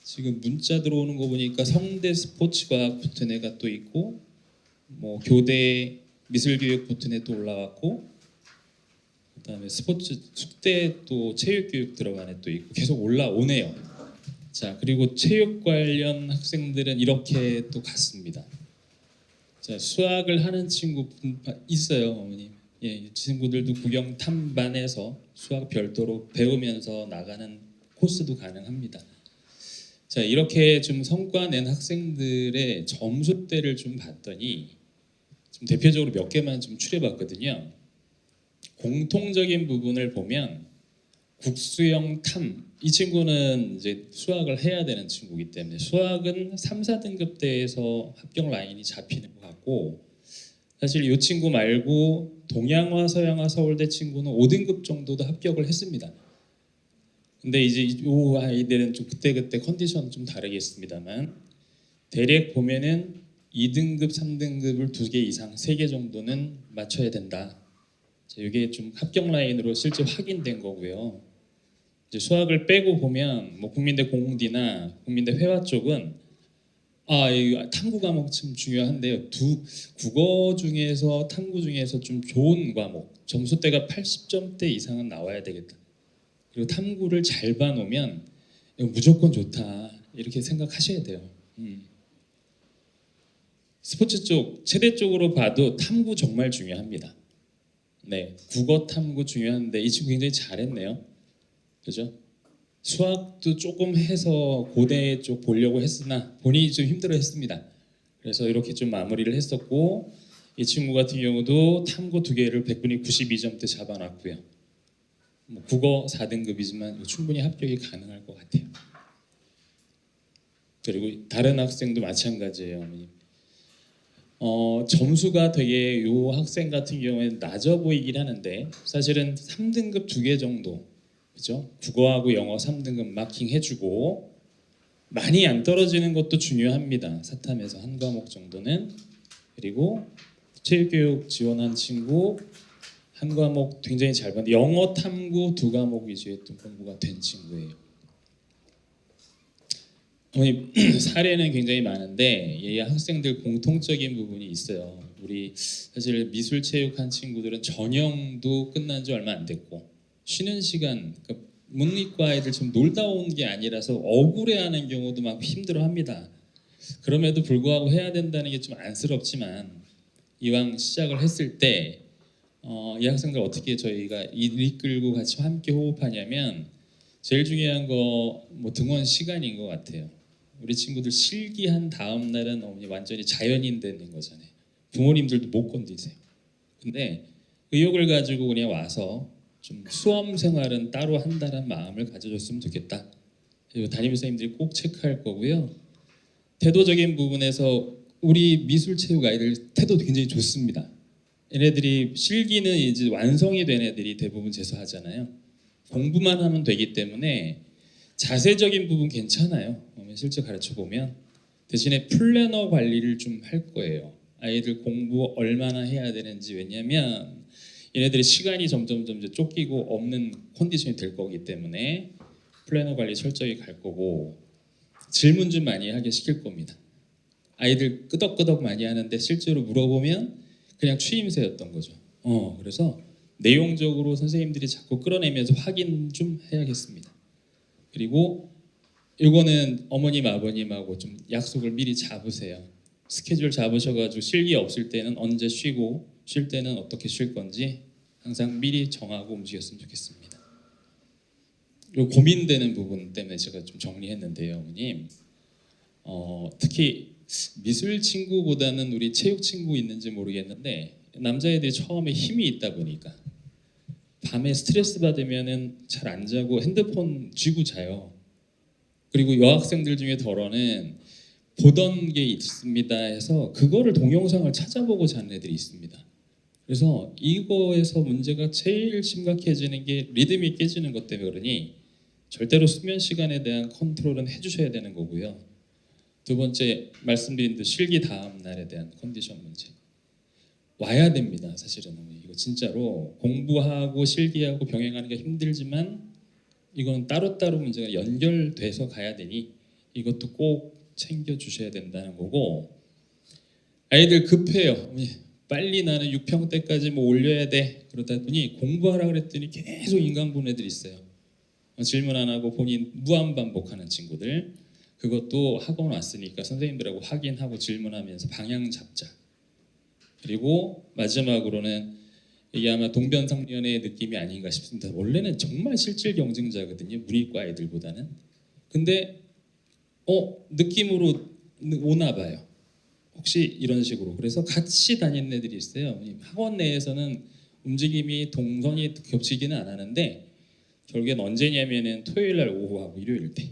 지금 문자 들어오는 거 보니까 성대 스포츠과학 붙은 애가 또 있고 뭐 교대 미술교육 붙은 애도 올라왔고 그다음에 스포츠 숙대 또 체육교육 들어간 애도 있고 계속 올라오네요. 자 그리고 체육 관련 학생들은 이렇게 또 갔습니다. 자 수학을 하는 친구 있어요 어머님. 예, 이 친구들도 구경 탐반해서 수학 별도로 배우면서 나가는 코스도 가능합니다. 자 이렇게 좀 성과 낸 학생들의 점수대를 좀 봤더니 좀 대표적으로 몇 개만 좀 추려봤거든요. 공통적인 부분을 보면 국수형 탐, 이 친구는 이제 수학을 해야 되는 친구이기 때문에 수학은 3, 4등급대에서 합격 라인이 잡히는 것 같고 사실 이 친구 말고 동양화, 서양화, 서울대 친구는 5등급 정도도 합격을 했습니다. 근데 이제 이 아이들은 좀 그때그때 컨디션은 좀 다르겠습니다만 대략 보면은 2등급, 3등급을 2개 이상, 3개 정도는 맞춰야 된다. 자, 이게 좀 합격 라인으로 실제 확인된 거고요. 이제 수학을 빼고 보면 뭐 국민대 공디나 국민대 회화 쪽은 이 탐구 과목 참 중요한데요. 국어 중에서 탐구 중에서 좀 좋은 과목, 점수대가 80점대 이상은 나와야 되겠다. 그리고 탐구를 잘 봐놓으면 이거 무조건 좋다 이렇게 생각하셔야 돼요. 스포츠 쪽, 체대 쪽으로 봐도 탐구 정말 중요합니다. 네, 국어 탐구 중요한데 이 친구 굉장히 잘했네요. 그죠? 수학도 조금 해서 고대 쪽 보려고 했으나 본인이 좀 힘들어했습니다. 그래서 이렇게 좀 마무리를 했었고 이 친구 같은 경우도 탐구 2개를 100분위 92점대 잡아놨고요. 뭐 국어 4등급이지만 충분히 합격이 가능할 것 같아요. 그리고 다른 학생도 마찬가지예요, 어머님. 점수가 되게 요 학생 같은 경우에는 낮아 보이긴 하는데 사실은 3등급 2개 정도, 그죠? 국어하고 영어 3등급 마킹 해주고 많이 안 떨어지는 것도 중요합니다. 사탐에서 한 과목 정도는. 그리고 체육교육 지원한 친구 한 과목 굉장히 잘 봤는데 영어 탐구 2과목 위주의 또 공부가 된 친구예요. 사례는 굉장히 많은데 이 학생들 공통적인 부분이 있어요. 우리 사실 미술체육한 친구들은 전형도 끝난 지 얼마 안 됐고 쉬는 시간 그러니까 문이과 아이들 좀 놀다 온 게 아니라서 억울해하는 경우도 막 힘들어합니다. 그럼에도 불구하고 해야 된다는 게 좀 안쓰럽지만 이왕 시작을 했을 때 이 학생들 어떻게 저희가 이끌고 같이 함께 호흡하냐면 제일 중요한 거 뭐 등원 시간인 것 같아요. 우리 친구들 실기한 다음 날은 어머니 완전히 자연인 되는 거잖아요. 부모님들도 못 건드리세요. 근데 의욕을 가지고 그냥 와서 좀 수험 생활은 따로 한다는 마음을 가져줬으면 좋겠다. 그리고 담임 선생님들이 꼭 체크할 거고요. 태도적인 부분에서 우리 미술체육 아이들 태도 굉장히 좋습니다. 얘네들이 실기는 이제 완성이 된 애들이 대부분 재수하잖아요. 공부만 하면 되기 때문에 자세적인 부분 괜찮아요. 실제 가르쳐 보면 대신에 플래너 관리를 좀 할 거예요. 아이들 공부 얼마나 해야 되는지. 왜냐하면 얘네들이 시간이 점점 이제 쫓기고 없는 컨디션이 될 거기 때문에 플래너 관리 철저히 갈 거고 질문 좀 많이 하게 시킬 겁니다. 아이들 끄덕끄덕 많이 하는데 실제로 물어보면 그냥 추임새였던 거죠. 그래서 내용적으로 선생님들이 자꾸 끌어내면서 확인 좀 해야겠습니다. 그리고 이거는 어머님 아버님하고 좀 약속을 미리 잡으세요. 스케줄 잡으셔가지고 실기 없을 때는 언제 쉬고 쉴 때는 어떻게 쉴 건지 항상 미리 정하고 움직였으면 좋겠습니다. 요 고민되는 부분 때문에 제가 좀 정리했는데요, 어머님. 특히 미술 친구보다는 우리 체육 친구 있는지 모르겠는데 남자애들이 처음에 힘이 있다 보니까 밤에 스트레스 받으면은 잘 안 자고 핸드폰 쥐고 자요. 그리고 여학생들 중에 덜어는 보던 게 있습니다 해서 그거를 동영상을 찾아보고 자는 애들이 있습니다. 그래서 이거에서 문제가 제일 심각해지는 게 리듬이 깨지는 것 때문에 그러니 절대로 수면 시간에 대한 컨트롤은 해주셔야 되는 거고요. 두 번째 말씀드린 듯 실기 다음 날에 대한 컨디션 문제. 와야 됩니다. 사실은 이거 진짜로 공부하고 실기하고 병행하는 게 힘들지만 이건 따로따로 문제가 연결돼서 가야 되니 이것도 꼭 챙겨 주셔야 된다는 거고, 아이들 급해요. 빨리 나는 6평대까지 뭐 올려야 돼. 그러다 보니 공부하라 그랬더니 계속 인강 본 애들이 있어요. 질문 안 하고 본인 무한 반복하는 친구들. 그것도 학원 왔으니까 선생님들하고 확인하고 질문하면서 방향 잡자. 그리고 마지막으로는 이게 아마 동변상련의 느낌이 아닌가 싶습니다. 원래는 정말 실질 경쟁자거든요. 문이과 애들보다는. 근데 느낌으로 오나 봐요. 혹시 이런 식으로. 그래서 같이 다니는 애들이 있어요. 학원 내에서는 움직임이 동선이 겹치기는 안 하는데 결국엔 언제냐면은 토요일 날 오후하고 일요일 때.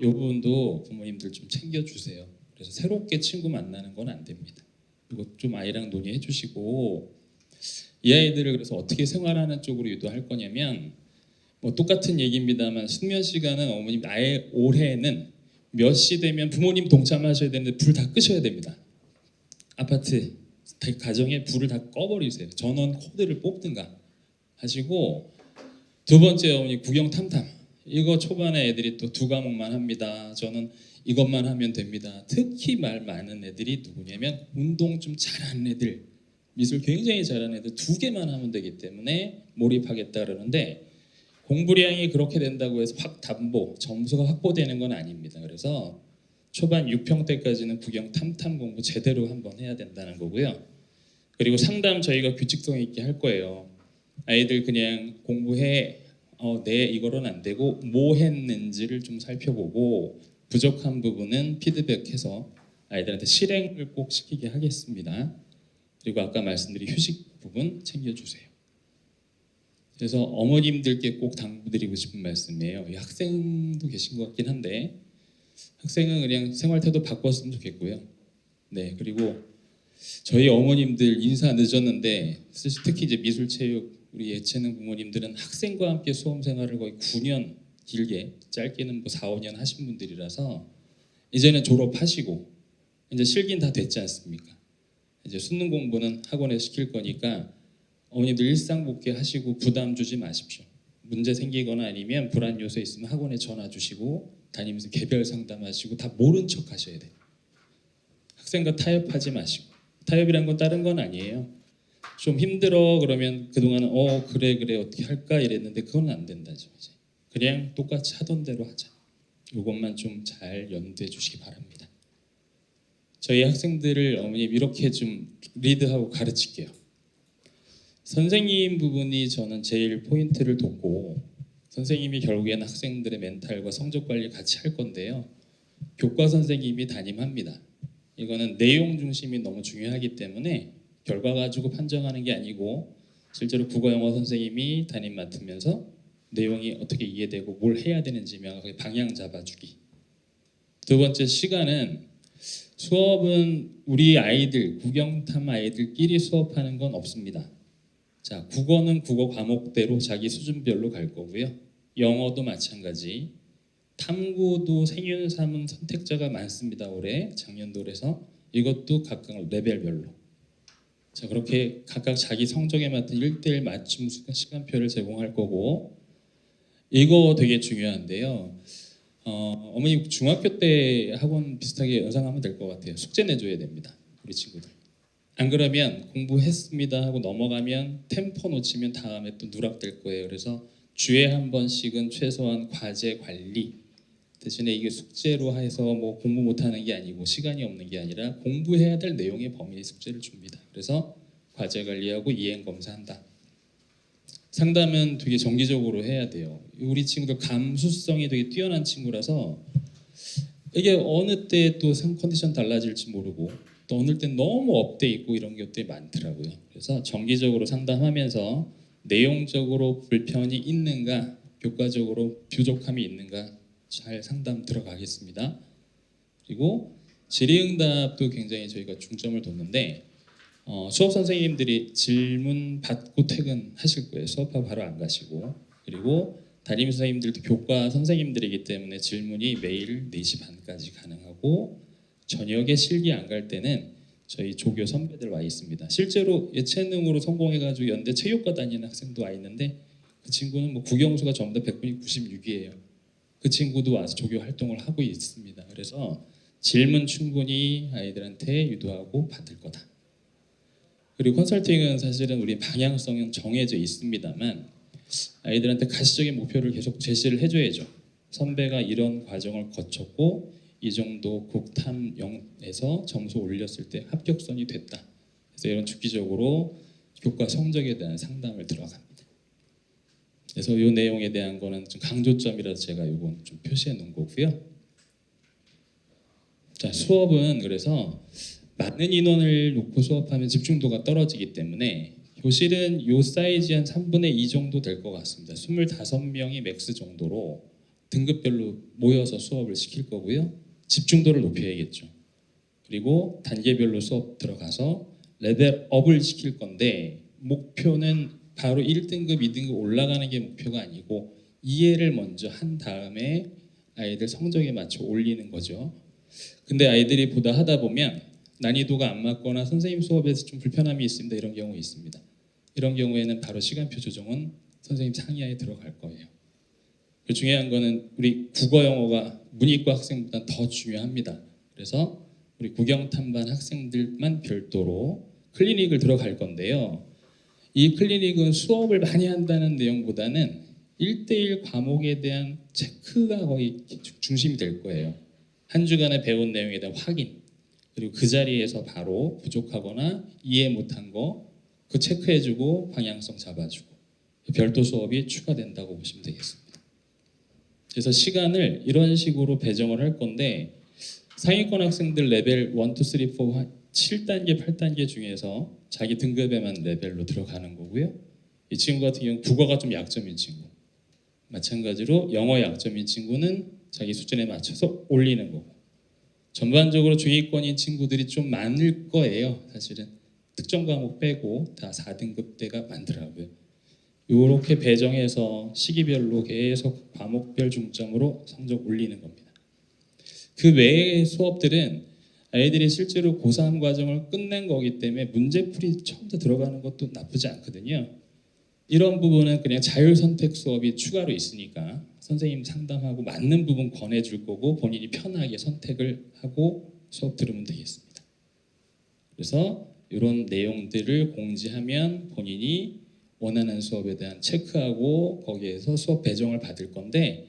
이 부분도 부모님들 좀 챙겨주세요. 그래서 새롭게 친구 만나는 건 안 됩니다. 이거 좀 아이랑 논의해 주시고, 이 아이들을 그래서 어떻게 생활하는 쪽으로 유도할 거냐면, 뭐 똑같은 얘기입니다만 숙면 시간은 어머님 아예 올해는 몇 시 되면 부모님 동참하셔야 되는데 불 다 끄셔야 됩니다. 아파트 가정에 불을 다 꺼버리세요. 전원 코드를 뽑든가 하시고, 두 번째 어머니 구경 탐탐. 이거 초반에 애들이 또 두 과목만 합니다. 저는 이것만 하면 됩니다. 특히 말 많은 애들이 누구냐면 운동 좀 잘하는 애들, 미술 굉장히 잘하는 애들 두 개만 하면 되기 때문에 몰입하겠다 그러는데, 공부량이 그렇게 된다고 해서 확 담보, 점수가 확보되는 건 아닙니다. 그래서 초반 6평대까지는 구경 탐탐 공부 제대로 한번 해야 된다는 거고요. 그리고 상담 저희가 규칙성 있게 할 거예요. 아이들 그냥 공부해, 네 이거로는 안 되고 뭐 했는지를 좀 살펴보고 부족한 부분은 피드백해서 아이들한테 실행을 꼭 시키게 하겠습니다. 그리고 아까 말씀드린 휴식 부분 챙겨주세요. 그래서 어머님들께 꼭 당부드리고 싶은 말씀이에요. 이 학생도 계신 것 같긴 한데 학생은 그냥 생활 태도 바꿨으면 좋겠고요. 네, 그리고 저희 어머님들 인사 늦었는데 특히 이제 미술체육 우리 예체능 부모님들은 학생과 함께 수험 생활을 거의 9년 길게 짧게는 뭐 4, 5년 하신 분들이라서 이제는 졸업하시고 이제 실기는 다 됐지 않습니까? 이제 수능 공부는 학원에 시킬 거니까 어머님들 일상 복귀하시고 부담 주지 마십시오. 문제 생기거나 아니면 불안 요소 있으면 학원에 전화 주시고 다니면서 개별 상담하시고 다 모른 척 하셔야 돼요. 학생과 타협하지 마시고. 타협이란 건 다른 건 아니에요. 좀 힘들어 그러면 그동안은 그래 어떻게 할까 이랬는데 그건 안 된다죠. 이제 그냥 똑같이 하던 대로 하자. 이것만 좀 잘 염두해 주시기 바랍니다. 저희 학생들을 어머님 이렇게 좀 리드하고 가르칠게요. 선생님 부분이 저는 제일 포인트를 뒀고, 선생님이 결국에는 학생들의 멘탈과 성적 관리 같이 할 건데요. 교과 선생님이 담임합니다. 이거는 내용 중심이 너무 중요하기 때문에 결과 가지고 판정하는 게 아니고 실제로 국어 영어 선생님이 담임 맡으면서 내용이 어떻게 이해되고 뭘 해야 되는지 명확하게 방향 잡아주기. 두 번째 시간은 수업은 우리 아이들 구경탐 아이들끼리 수업하는 건 없습니다. 자, 국어는 국어 과목대로 자기 수준별로 갈 거고요. 영어도 마찬가지. 탐구도 생윤3은 선택자가 많습니다. 올해 작년도 그래서 이것도 각각 레벨별로. 자, 그렇게 각각 자기 성적에 맞는 1대1 맞춤 시간표를 제공할 거고, 이거 되게 중요한데요. 어머니 중학교 때 학원 비슷하게 연상하면 될 것 같아요. 숙제 내줘야 됩니다. 우리 친구들. 안 그러면 공부했습니다 하고 넘어가면 템포 놓치면 다음에 또 누락될 거예요. 그래서 주에 한 번씩은 최소한 과제 관리 대신에 이게 숙제로 해서 뭐 공부 못하는 게 아니고 시간이 없는 게 아니라 공부해야 될 내용의 범위의 숙제를 줍니다. 그래서 과제 관리하고 이행 검사한다. 상담은 되게 정기적으로 해야 돼요. 우리 친구들 감수성이 되게 뛰어난 친구라서 이게 어느 때 또 컨디션 달라질지 모르고 또 어느 때 너무 업돼 있고 이런 것들이 많더라고요. 그래서 정기적으로 상담하면서 내용적으로 불편이 있는가, 교과적으로 부족함이 있는가 잘 상담 들어가겠습니다. 그리고 질의응답도 굉장히 저희가 중점을 뒀는데 수업 선생님들이 질문 받고 퇴근하실 거예요. 수업하고 바로 안 가시고. 그리고 담임 선생님들도 교과 선생님들이기 때문에 질문이 매일 4시 반까지 가능하고 저녁에 실기 안 갈 때는 저희 조교 선배들 와 있습니다. 실제로 예체능으로 성공해가지고 연대 체육과 다니는 학생도 와 있는데 그 친구는 뭐 국영수가 전부 다 100분이 96이에요. 그 친구도 와서 조교 활동을 하고 있습니다. 그래서 질문 충분히 아이들한테 유도하고 받을 거다. 그리고 컨설팅은 사실은 우리 방향성은 정해져 있습니다만 아이들한테 가시적인 목표를 계속 제시를 해줘야죠. 선배가 이런 과정을 거쳤고 이 정도 국탐영에서 점수 올렸을 때 합격선이 됐다. 그래서 이런 주기적으로 교과 성적에 대한 상담을 들어갑니다. 그래서 이 내용에 대한 거는 좀 강조점이라서 제가 이건 좀 표시해 놓은 거고요. 자, 수업은 그래서 많은 인원을 놓고 수업하면 집중도가 떨어지기 때문에 교실은 요 사이즈 한 3분의 2 정도 될 것 같습니다. 25명이 맥스 정도로 등급별로 모여서 수업을 시킬 거고요. 집중도를 높여야겠죠. 그리고 단계별로 수업 들어가서 레벨업을 시킬 건데 목표는 바로 1등급, 2등급 올라가는 게 목표가 아니고 이해를 먼저 한 다음에 아이들 성적에 맞춰 올리는 거죠. 근데 아이들이 보다 하다 보면 난이도가 안 맞거나 선생님 수업에서 좀 불편함이 있습니다. 이런 경우 있습니다. 이런 경우에는 바로 시간표 조정은 선생님 상의하에 들어갈 거예요. 그 중요한 거는 우리 국어 영어가 문이과 학생보다 더 중요합니다. 그래서 우리 국영탐반 학생들만 별도로 클리닉을 들어갈 건데요. 이 클리닉은 수업을 많이 한다는 내용보다는 1대1 과목에 대한 체크가 거의 중심이 될 거예요. 한 주간에 배운 내용에 대한 확인, 그리고 그 자리에서 바로 부족하거나 이해 못한 거 그 체크해주고 방향성 잡아주고 별도 수업이 추가된다고 보시면 되겠습니다. 그래서 시간을 이런 식으로 배정을 할 건데 상위권 학생들 레벨 1, 2, 3, 4, 7단계, 8단계 중에서 자기 등급에만 레벨로 들어가는 거고요. 이 친구 같은 경우는 국어가 좀 약점인 친구, 마찬가지로 영어 약점인 친구는 자기 수준에 맞춰서 올리는 거고, 전반적으로 중위권인 친구들이 좀 많을 거예요. 사실은 특정 과목 빼고 다 4등급대가 많더라고요. 이렇게 배정해서 시기별로 계속 과목별 중점으로 성적 올리는 겁니다. 그 외의 수업들은 아이들이 실제로 고3 과정을 끝낸 거기 때문에 문제풀이 처음부터 들어가는 것도 나쁘지 않거든요. 이런 부분은 그냥 자율선택 수업이 추가로 있으니까 선생님 상담하고 맞는 부분 권해줄 거고 본인이 편하게 선택을 하고 수업 들으면 되겠습니다. 그래서 이런 내용들을 공지하면 본인이 원하는 수업에 대한 체크하고 거기에서 수업 배정을 받을 건데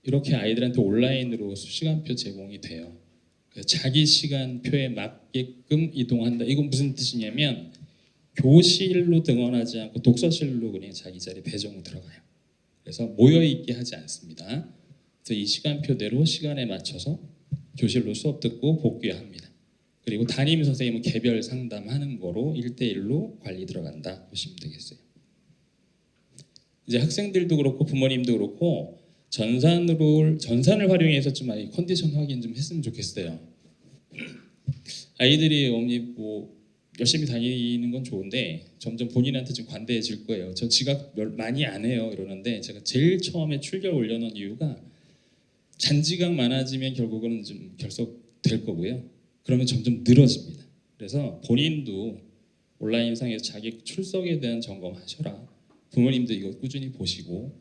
이렇게 아이들한테 온라인으로 시간표 제공이 돼요. 자기 시간표에 맞게끔 이동한다. 이건 무슨 뜻이냐면 교실로 등원하지 않고 독서실로 그냥 자기 자리 배정으로 들어가요. 그래서 모여 있게 하지 않습니다. 그래서 이 시간표대로 시간에 맞춰서 교실로 수업 듣고 복귀합니다. 그리고 담임 선생님은 개별 상담하는 거로 1대1로 관리 들어간다 보시면 되겠어요. 이제 학생들도 그렇고 부모님도 그렇고 전산을 활용해서 좀 아이 컨디션 확인 좀 했으면 좋겠어요. 아이들이 어머니 뭐 열심히 다니는 건 좋은데 점점 본인한테 좀 관대해질 거예요. 저 지각 많이 안 해요 이러는데 제가 제일 처음에 출결 올려놓은 이유가 잔지각 많아지면 결국은 좀 결석될 거고요. 그러면 점점 늘어집니다. 그래서 본인도 온라인상에서 자기 출석에 대한 점검하셔라. 부모님도 이거 꾸준히 보시고,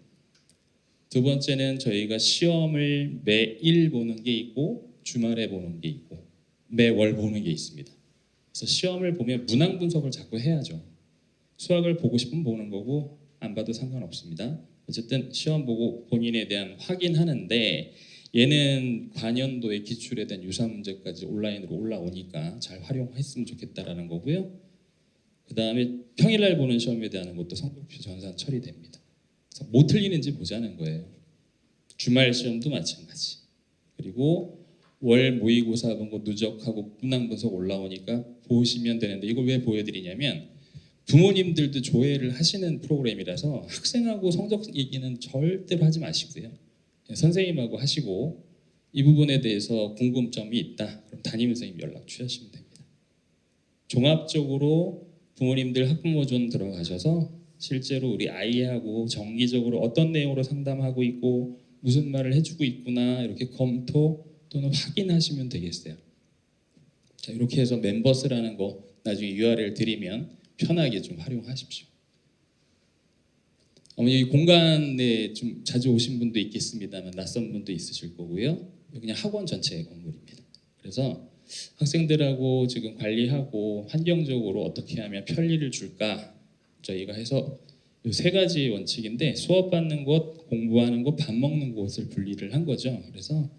두 번째는 저희가 시험을 매일 보는 게 있고 주말에 보는 게 있고 매월 보는 게 있습니다. 그래서 시험을 보면 문항 분석을 자꾸 해야죠. 수학을 보고 싶으면 보는 거고 안 봐도 상관없습니다. 어쨌든 시험 보고 본인에 대한 확인하는데 얘는 관연도의 기출에 대한 유사 문제까지 온라인으로 올라오니까 잘 활용했으면 좋겠다라는 거고요. 그 다음에 평일날 보는 시험에 대한 것도 성적표 전산 처리됩니다. 그래서 뭐 틀리는지 보자는 거예요. 주말 시험도 마찬가지. 그리고 월 모의고사 본 거 누적하고 문항 분석 올라오니까 보시면 되는데 이걸 왜 보여드리냐면 부모님들도 조회를 하시는 프로그램이라서 학생하고 성적 얘기는 절대로 하지 마시고요. 선생님하고 하시고 이 부분에 대해서 궁금점이 있다. 그럼 담임 선생님 연락 주시면 됩니다. 종합적으로 부모님들 학부모존 들어가셔서 실제로 우리 아이하고 정기적으로 어떤 내용으로 상담하고 있고 무슨 말을 해주고 있구나 이렇게 검토 또는 확인하시면 되겠어요. 자, 이렇게 해서 멤버스라는 거 나중에 URL 드리면 편하게 좀 활용하십시오. 어머니 이 공간에 좀 자주 오신 분도 있겠습니다만 낯선 분도 있으실 거고요. 그냥 학원 전체의 건물입니다. 그래서 학생들하고 지금 관리하고 환경적으로 어떻게 하면 편리를 줄까 저희가 해서 이 세 가지 원칙인데 수업 받는 곳, 공부하는 곳, 밥 먹는 곳을 분리를 한 거죠. 그래서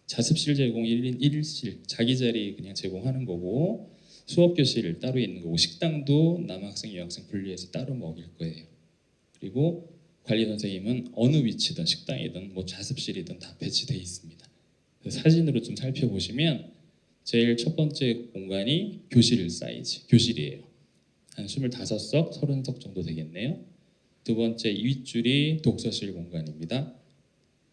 자습실 제공 1인 1실 자기 자리 그냥 제공하는 거고 수업 교실 따로 있는 거고 식당도 남학생 여학생 분리해서 따로 먹일 거예요. 그리고 관리 선생님은 어느 위치든 식당이든 뭐 자습실이든 다 배치돼 있습니다. 사진으로 좀 살펴보시면 제일 첫 번째 공간이 교실 사이즈, 교실이에요. 한 25석, 30석 정도 되겠네요. 두 번째 윗줄이 독서실 공간입니다.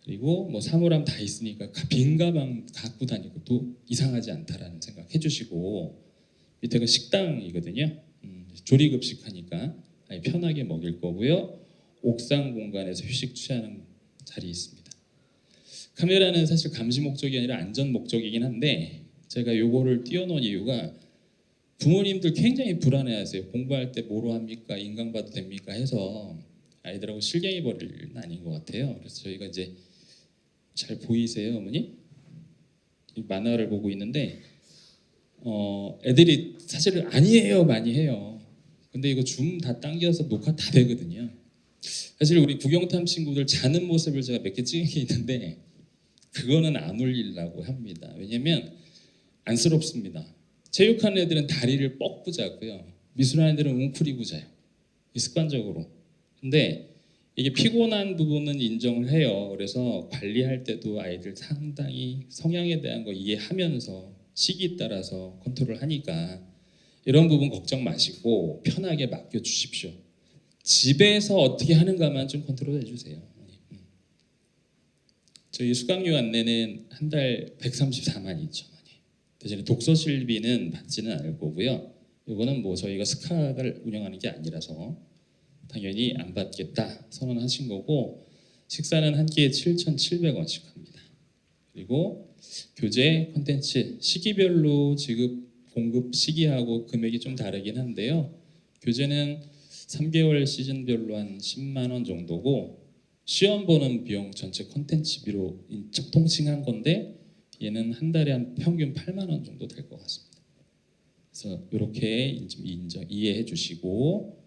그리고 뭐 사물함 다 있으니까 빈 가방 갖고 다니고 또 이상하지 않다라는 생각 해주시고 밑에가 식당이거든요. 조리급식 하니까 편하게 먹일 거고요. 옥상 공간에서 휴식 취하는 자리 있습니다. 카메라는 사실 감시 목적이 아니라 안전 목적이긴 한데 제가 요거를 띄워놓은 이유가 부모님들 굉장히 불안해하세요. 공부할 때 뭐로 합니까? 인강 봐도 됩니까? 해서 아이들하고 실갱이 벌일 일은 아닌 것 같아요. 그래서 저희가 이제 잘 보이세요, 어머니? 이 만화를 보고 있는데 애들이 사실은 아니에요, 많이 해요. 근데 이거 줌 다 당겨서 녹화 다 되거든요. 사실 우리 구경탐 친구들 자는 모습을 제가 몇 개 찍은 게 있는데 그거는 안 올리려고 합니다. 왜냐면 안쓰럽습니다. 체육하는 애들은 다리를 뻗고 자고요. 미술하는 애들은 웅크리고 자요. 습관적으로. 근데 이게 피곤한 부분은 인정을 해요. 그래서 관리할 때도 아이들 상당히 성향에 대한 거 이해하면서 시기 따라서 컨트롤 하니까 이런 부분 걱정 마시고 편하게 맡겨주십시오. 집에서 어떻게 하는가만 좀 컨트롤 해주세요. 저희 수강료 안내는 한 달 134만 2천 원이. 대신에 독서실비는 받지는 않을 거고요. 이거는 뭐 저희가 스카를 운영하는 게 아니라서 당연히 안 받겠다 선언하신 거고 식사는 한 끼에 7,700원씩 합니다. 그리고 교재 콘텐츠 시기별로 지급 공급 시기하고 금액이 좀 다르긴 한데요. 교재는 3개월 시즌별로 한 10만 원 정도고 시험 보는 비용 전체 콘텐츠비로 통칭한 건데 얘는 한 달에 한 평균 8만 원 정도 될 것 같습니다. 그래서 이렇게 이해해 주시고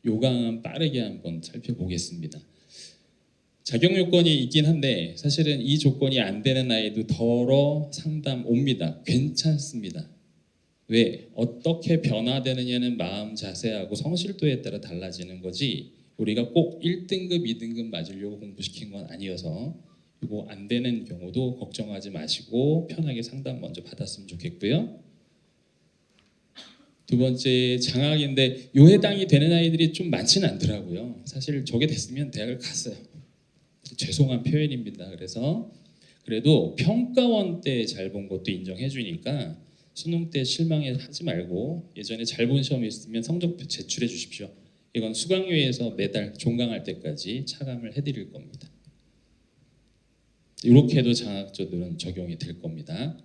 요강은 빠르게 한번 살펴보겠습니다. 자격 요건이 있긴 한데 사실은 이 조건이 안 되는 아이도 덜어 상담 옵니다. 괜찮습니다. 왜? 어떻게 변화되느냐는 마음 자세하고 성실도에 따라 달라지는 거지 우리가 꼭 1등급, 2등급 맞으려고 공부시킨 건 아니어서 이거 안 되는 경우도 걱정하지 마시고 편하게 상담 먼저 받았으면 좋겠고요. 두 번째 장학인데 요 해당이 되는 아이들이 좀 많지는 않더라고요. 사실 저게 됐으면 대학을 갔어요. 죄송한 표현입니다. 그래서 그래도 평가원 때 잘 본 것도 인정해 주니까 수능 때 실망하지 말고 예전에 잘 본 시험이 있으면 성적표 제출해 주십시오. 이건 수강료에서 매달 종강할 때까지 차감을 해드릴 겁니다. 이렇게 해도 장학조들은 적용이 될 겁니다.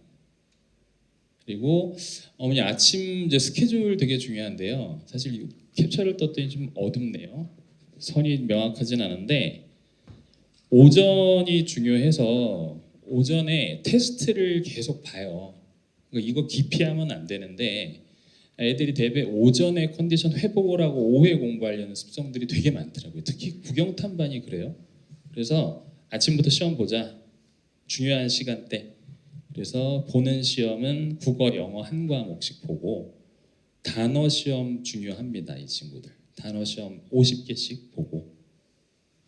그리고 어머니 아침 이제 스케줄 되게 중요한데요. 사실 캡처를 떴더니 좀 어둡네요. 선이 명확하진 않은데 오전이 중요해서 오전에 테스트를 계속 봐요. 그러니까 이거 기피하면 안 되는데 애들이 대개 오전에 컨디션 회복을 하고 오후에 공부하려는 습성들이 되게 많더라고요. 특히 구경탐반이 그래요. 그래서 아침부터 시험 보자. 중요한 시간대. 그래서 보는 시험은 국어, 영어 한 과목씩 보고 단어 시험 중요합니다. 이 친구들. 단어 시험 50개씩 보고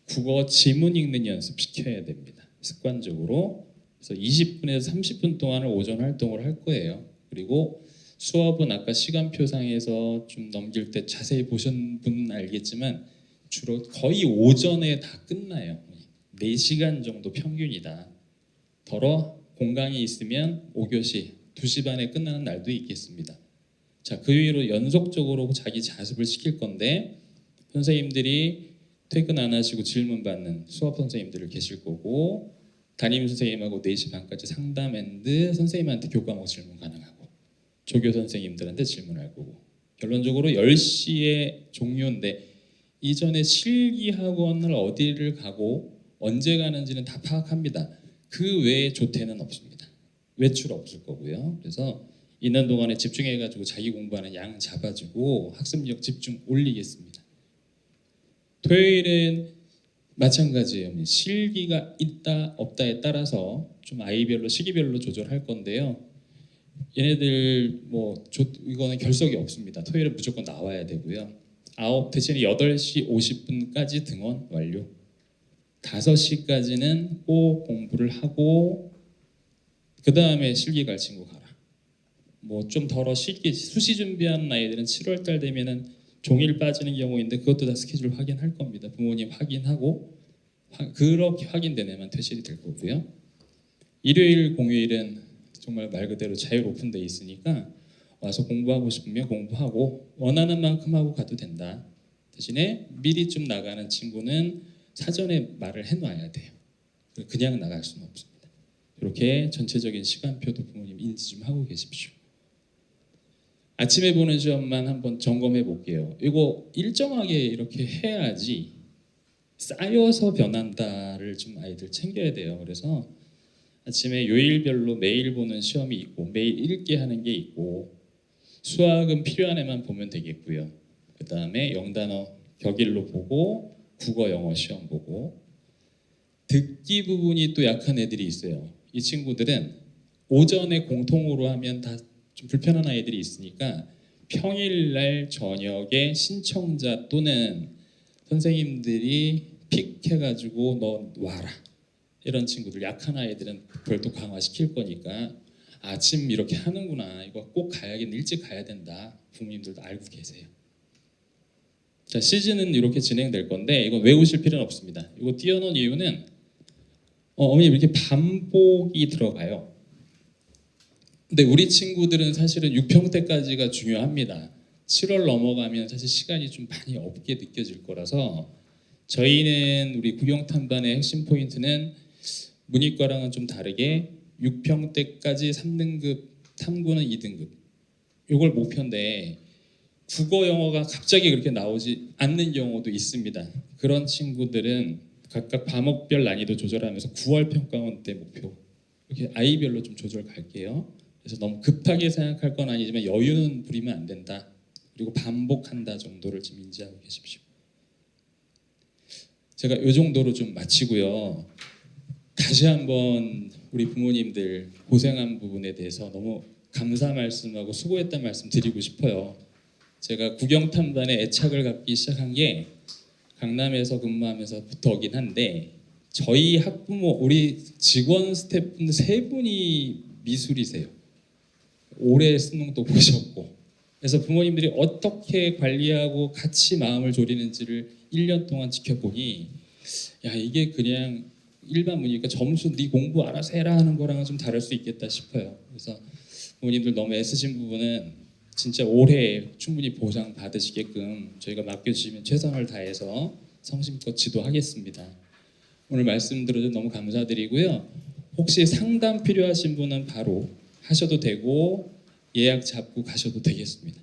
국어 지문 읽는 연습 시켜야 됩니다. 습관적으로. 그래서 20분에서 30분 동안을 오전 활동을 할 거예요. 그리고 수업은 아까 시간표상에서 좀 넘길 때 자세히 보신 분은 알겠지만 주로 거의 오전에 다 끝나요. 4시간 정도 평균이다. 더러 공강이 있으면 5교시 2시 반에 끝나는 날도 있겠습니다. 자, 그 위로 연속적으로 자기 자습을 시킬 건데 선생님들이 퇴근 안 하시고 질문 받는 수업 선생님들 계실 거고 담임 선생님하고 4시 반까지 상담 앤드 선생님한테 교과목 질문 가능하고 조교 선생님들한테 질문할 거고 결론적으로 10시에 종료인데 이전에 실기 학원을 어디를 가고 언제 가는지는 다 파악합니다. 그 외에 조퇴는 없습니다. 외출 없을 거고요. 그래서 있는 동안에 집중해가지고 자기 공부하는 양 잡아주고 학습력 집중 올리겠습니다. 토요일은 마찬가지예요. 실기가 있다 없다에 따라서 좀 아이별로 시기별로 조절할 건데요. 얘네들 이거는 결석이 없습니다. 토요일은 무조건 나와야 되고요. 대신에 8시 50분까지 등원 완료. 5시까지는 꼭 공부를 하고 그 다음에 실기 갈 친구 가라. 좀 덜어 실기 수시 준비하는 아이들은 7월달 되면은 종일 빠지는 경우인데 그것도 다 스케줄 확인할 겁니다. 부모님 확인하고 그렇게 확인된 애만 퇴실이 될 거고요. 일요일 공휴일은 정말 말 그대로 자율 오픈돼 있으니까 와서 공부하고 싶으면 공부하고 원하는 만큼 하고 가도 된다. 대신에 미리 좀 나가는 친구는 사전에 말을 해놔야 돼요. 그냥 나갈 수는 없습니다. 이렇게 전체적인 시간표도 부모님 인지 좀 하고 계십시오. 아침에 보는 시험만 한번 점검해 볼게요. 이거 일정하게 이렇게 해야지 쌓여서 변한다를 좀 아이들 챙겨야 돼요. 그래서 아침에 요일별로 매일 보는 시험이 있고 매일 읽게 하는 게 있고 수학은 필요한 애만 보면 되겠고요. 그 다음에 영단어 격일로 보고 국어 영어 시험 보고 듣기 부분이 또 약한 애들이 있어요. 이 친구들은 오전에 공통으로 하면 다 좀 불편한 아이들이 있으니까 평일날 저녁에 신청자 또는 선생님들이 픽해가지고 너 와라 이런 친구들 약한 아이들은 별도 강화시킬 거니까 아침 이렇게 하는구나 이거 꼭 가야겠네 일찍 가야 된다 부모님들도 알고 계세요. 자 시즌은 이렇게 진행될 건데 이거 외우실 필요는 없습니다. 이거 띄워놓은 이유는 어머니 이렇게 반복이 들어가요. 근데 우리 친구들은 사실은 6평 때까지가 중요합니다. 7월 넘어가면 사실 시간이 좀 많이 없게 느껴질 거라서 저희는 우리 국영탐반의 핵심 포인트는 문이과랑은 좀 다르게 6평 때까지 3등급, 탐구는 2등급 이걸 목표인데 국어 영어가 갑자기 그렇게 나오지 않는 경우도 있습니다. 그런 친구들은 각각 과목별 난이도 조절하면서 9월 평가원 때 목표 이렇게 아이별로 좀 조절 갈게요. 그래서 너무 급하게 생각할 건 아니지만 여유는 부리면 안 된다. 그리고 반복한다 정도를 좀 인지하고 계십시오. 제가 이 정도로 좀 마치고요. 다시 한번 우리 부모님들 고생한 부분에 대해서 너무 감사 말씀하고 수고했다는 말씀 드리고 싶어요. 제가 국영탐단에 애착을 갖기 시작한 게 강남에서 근무하면서부터긴 한데 저희 학부모, 우리 직원 스태프분 3분이 미술이세요. 올해 수능도 보셨고 그래서 부모님들이 어떻게 관리하고 같이 마음을 졸이는지를 1년 동안 지켜보니 야 이게 그냥 일반 문이니까 점수 네 공부 알아서 해라 하는 거랑은 좀 다를 수 있겠다 싶어요. 그래서 부모님들 너무 애쓰신 부분은 진짜 올해 충분히 보상 받으시게끔 저희가 맡겨주시면 최선을 다해서 성심껏 지도하겠습니다. 오늘 말씀 들어줘서 너무 감사드리고요. 혹시 상담 필요하신 분은 바로 하셔도 되고 예약 잡고 가셔도 되겠습니다.